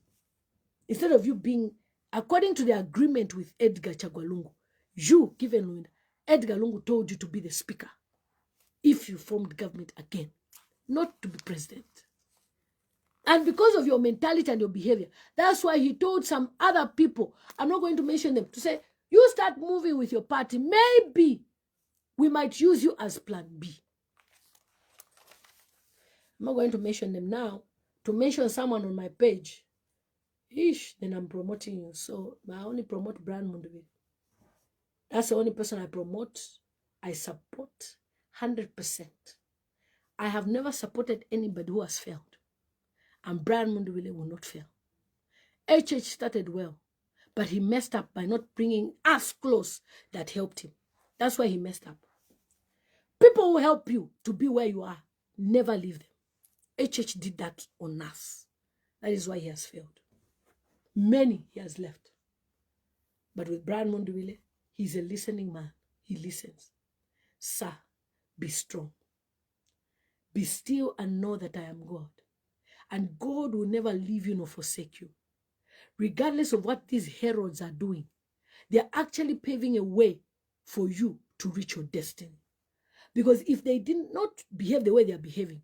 Instead of you being, according to the agreement with Edgar Chagwa Lungu, you, given Lubinda, Edgar Lungu told you to be the speaker if you formed government again, not to be president. And because of your mentality and your behavior, that's why he told some other people, I'm not going to mention them, to say, you start moving with your party, maybe we might use you as plan B. I'm not going to mention them now. To mention someone on my page, then I'm promoting you. So I only promote Brand Mundubile. That's the only person I promote. I support 100%. I have never supported anybody who has failed. And Brand Mundubile will not fail. HH started well, but he messed up by not bringing us close that helped him. That's why he messed up. People who help you to be where you are, never leave them. HH did that on us. That is why he has failed. Many he has left. But with Brand Mundubile, he's a listening man. He listens. Sir, be strong. Be still and know that I am God. And God will never leave you nor forsake you. Regardless of what these heralds are doing, they are actually paving a way for you to reach your destiny. Because if they did not behave the way they are behaving,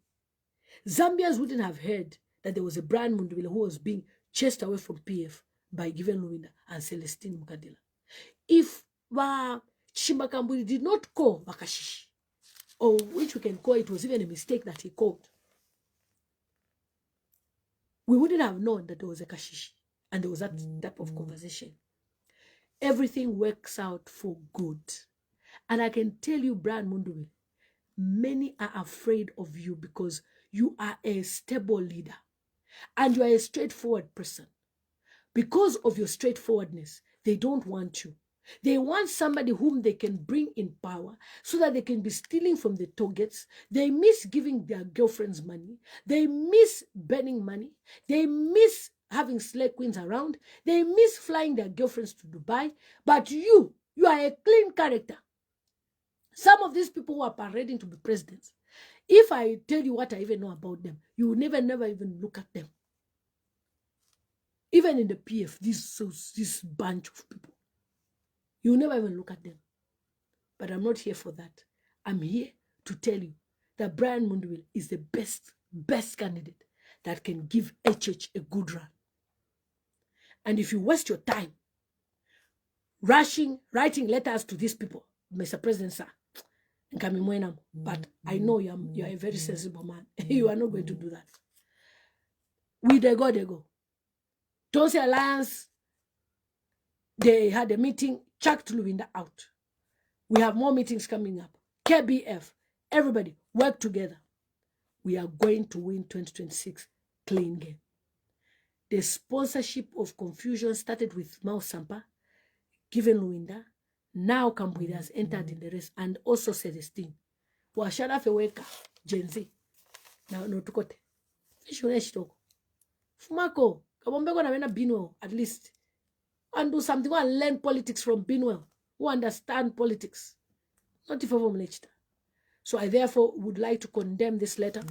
Zambians wouldn't have heard that there was a Brand Mundubile who was being chased away from PF by Given Lubinda and Celestine Mukadila. If Chimbakamburi did not call Bakashishi, or which we can call it was even a mistake that he called, we wouldn't have known that there was a Kashishi and there was that type of conversation. Everything works out for good. And I can tell you, Brand Mundubile, many are afraid of you because you are a stable leader and you are a straightforward person. Because of your straightforwardness, they don't want you. They want somebody whom they can bring in power so that they can be stealing from the targets. They miss giving their girlfriends money. They miss burning money. They miss having slave queens around. They miss flying their girlfriends to Dubai. But you are a clean character. Some of these people who are parading to be presidents, if I tell you what I even know about them, you will never even look at them. Even in the PF, this bunch of people, you will never even look at them. But I'm not here for that. I'm here to tell you that Brand Mundubile is the best candidate that can give HH a good run. And if you waste your time writing letters to these people, Mr. President, sir, but I know you are a very sensible man. You are not going to do that. They go. Don't say Alliance, they had a meeting, chucked Lubinda out. We have more meetings coming up. KBF, everybody, work together. We are going to win 2026 clean game. The sponsorship of confusion started with Mao Sampa, given Lubinda. Now Kambwida has entered in the race, and also Celestine. Washara Feweka. Gen Z. Now, no tukote. Fumako, kabombeko na wena Binwell, at least. And do something, and learn politics from Binwell, who understand politics. Not if of later. So I therefore would like to condemn this letter.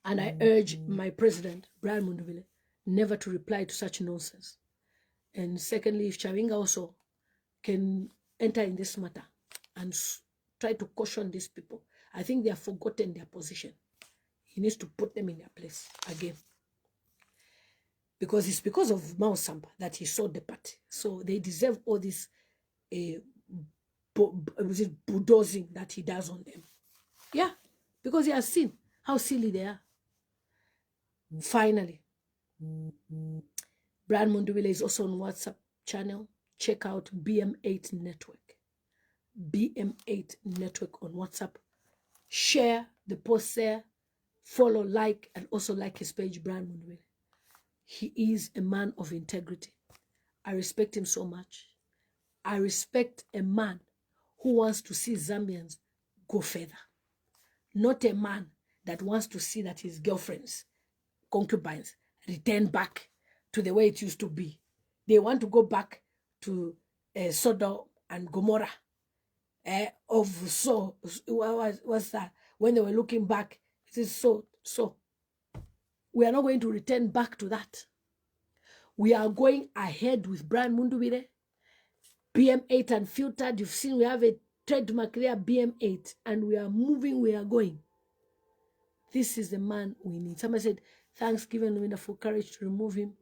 And I urge my president, Brian Mundubile, never to reply to such nonsense. And secondly, if Chawinga also can enter in this matter and try to caution these people, I think they have forgotten their position. He needs to put them in their place again. Because it's because of Mao Samba that he sold the party. So they deserve all this bulldozing that he does on them. Yeah, because he has seen how silly they are. Finally, Brian Mundubile is also on WhatsApp channel. Check out BM8 Network. BM8 Network on WhatsApp. Share the post there. Follow, like, and also like his page, Brian Mundubile. He is a man of integrity. I respect him so much. I respect a man who wants to see Zambians go further. Not a man that wants to see that his girlfriends, concubines, return back to the way it used to be. They want to go back to Sodom and Gomorrah. What's that? When they were looking back, it is so. We are not going to return back to that. We are going ahead with Brian Mundubile, BM8 Unfiltered. You've seen we have a trademark there, BM8, and we are moving, we are going. This is the man we need. Somebody said, thanks given Lubinda for courage to remove him.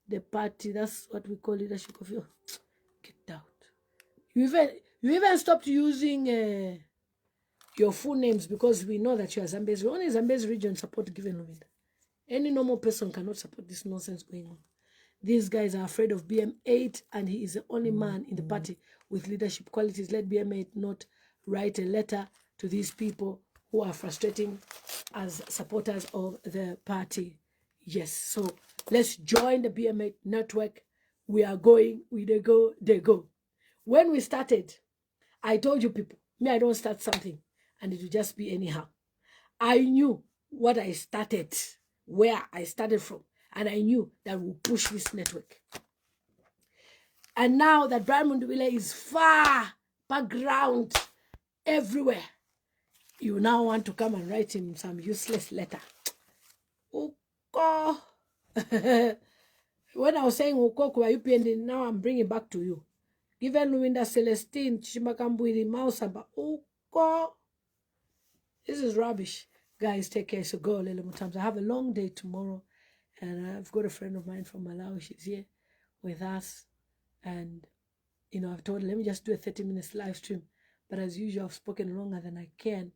The party, that's what we call leadership of you. Get out. You even stopped using your full names because we know that you are Zambezi. Only Zambezi region support given Lubinda. Any normal person cannot support this nonsense going on. These guys are afraid of BM8, and he is the only man in the party with leadership qualities. Let BM8 not write a letter to these people who are frustrating as supporters of the party. Yes, so let's join the BM8 network. We are going, they go. When we started, I told you people, me, I don't start something and it will just be anyhow. I knew what I started, where I started from, and I knew that we'll push this network. And now that Brian Mundubile is far background everywhere, you now want to come and write him some useless letter. Oko. When I was saying Oko kwa UPND, now I'm bringing back to you. Given Lubinda, Celestine, Chimakambwili, Mausaba, Oko. This is rubbish. Guys, take care. So go, Lele Mutams. I have a long day tomorrow. And I've got a friend of mine from Malawi. She's here with us. And, you know, I've told her, let me just do a 30-minute live stream. But as usual, I've spoken longer than I can.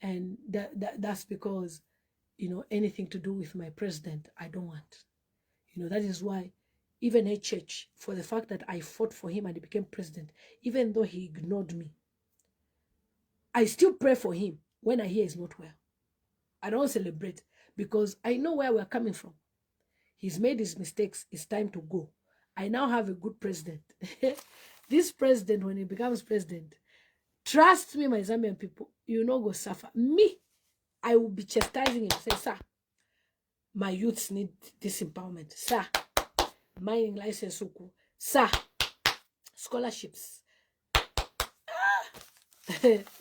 And that's because, you know, anything to do with my president, I don't want. You know, that is why even HH, for the fact that I fought for him and he became president, even though he ignored me, I still pray for him when I hear he's not well. I don't celebrate because I know where we're coming from. He's made his mistakes. It's time to go. I now have a good president. This president, when he becomes president, trust me, my Zambian people, you know go suffer. Me, I will be chastising him. Say, sir, my youths need this empowerment. Sir, mining license. Sir, scholarships.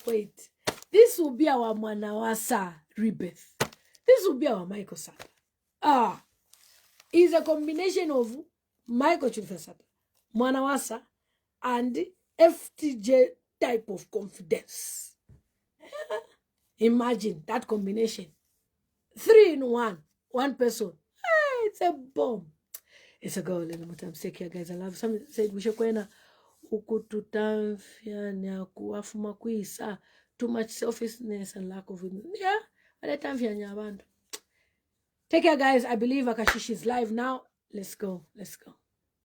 Wait. This will be our Manawasa rebirth. This will be our Michael Sata. It's a combination of Michael Chilfesata, Manawasa, and FTJ type of confidence. Imagine that combination. 3 in 1. One person. It's a bomb. It's a goal. Take care, guys. I love you. Some said we should go too much selfishness and lack of it. Yeah. Take care, guys. I believe Akashish is live now. Let's go.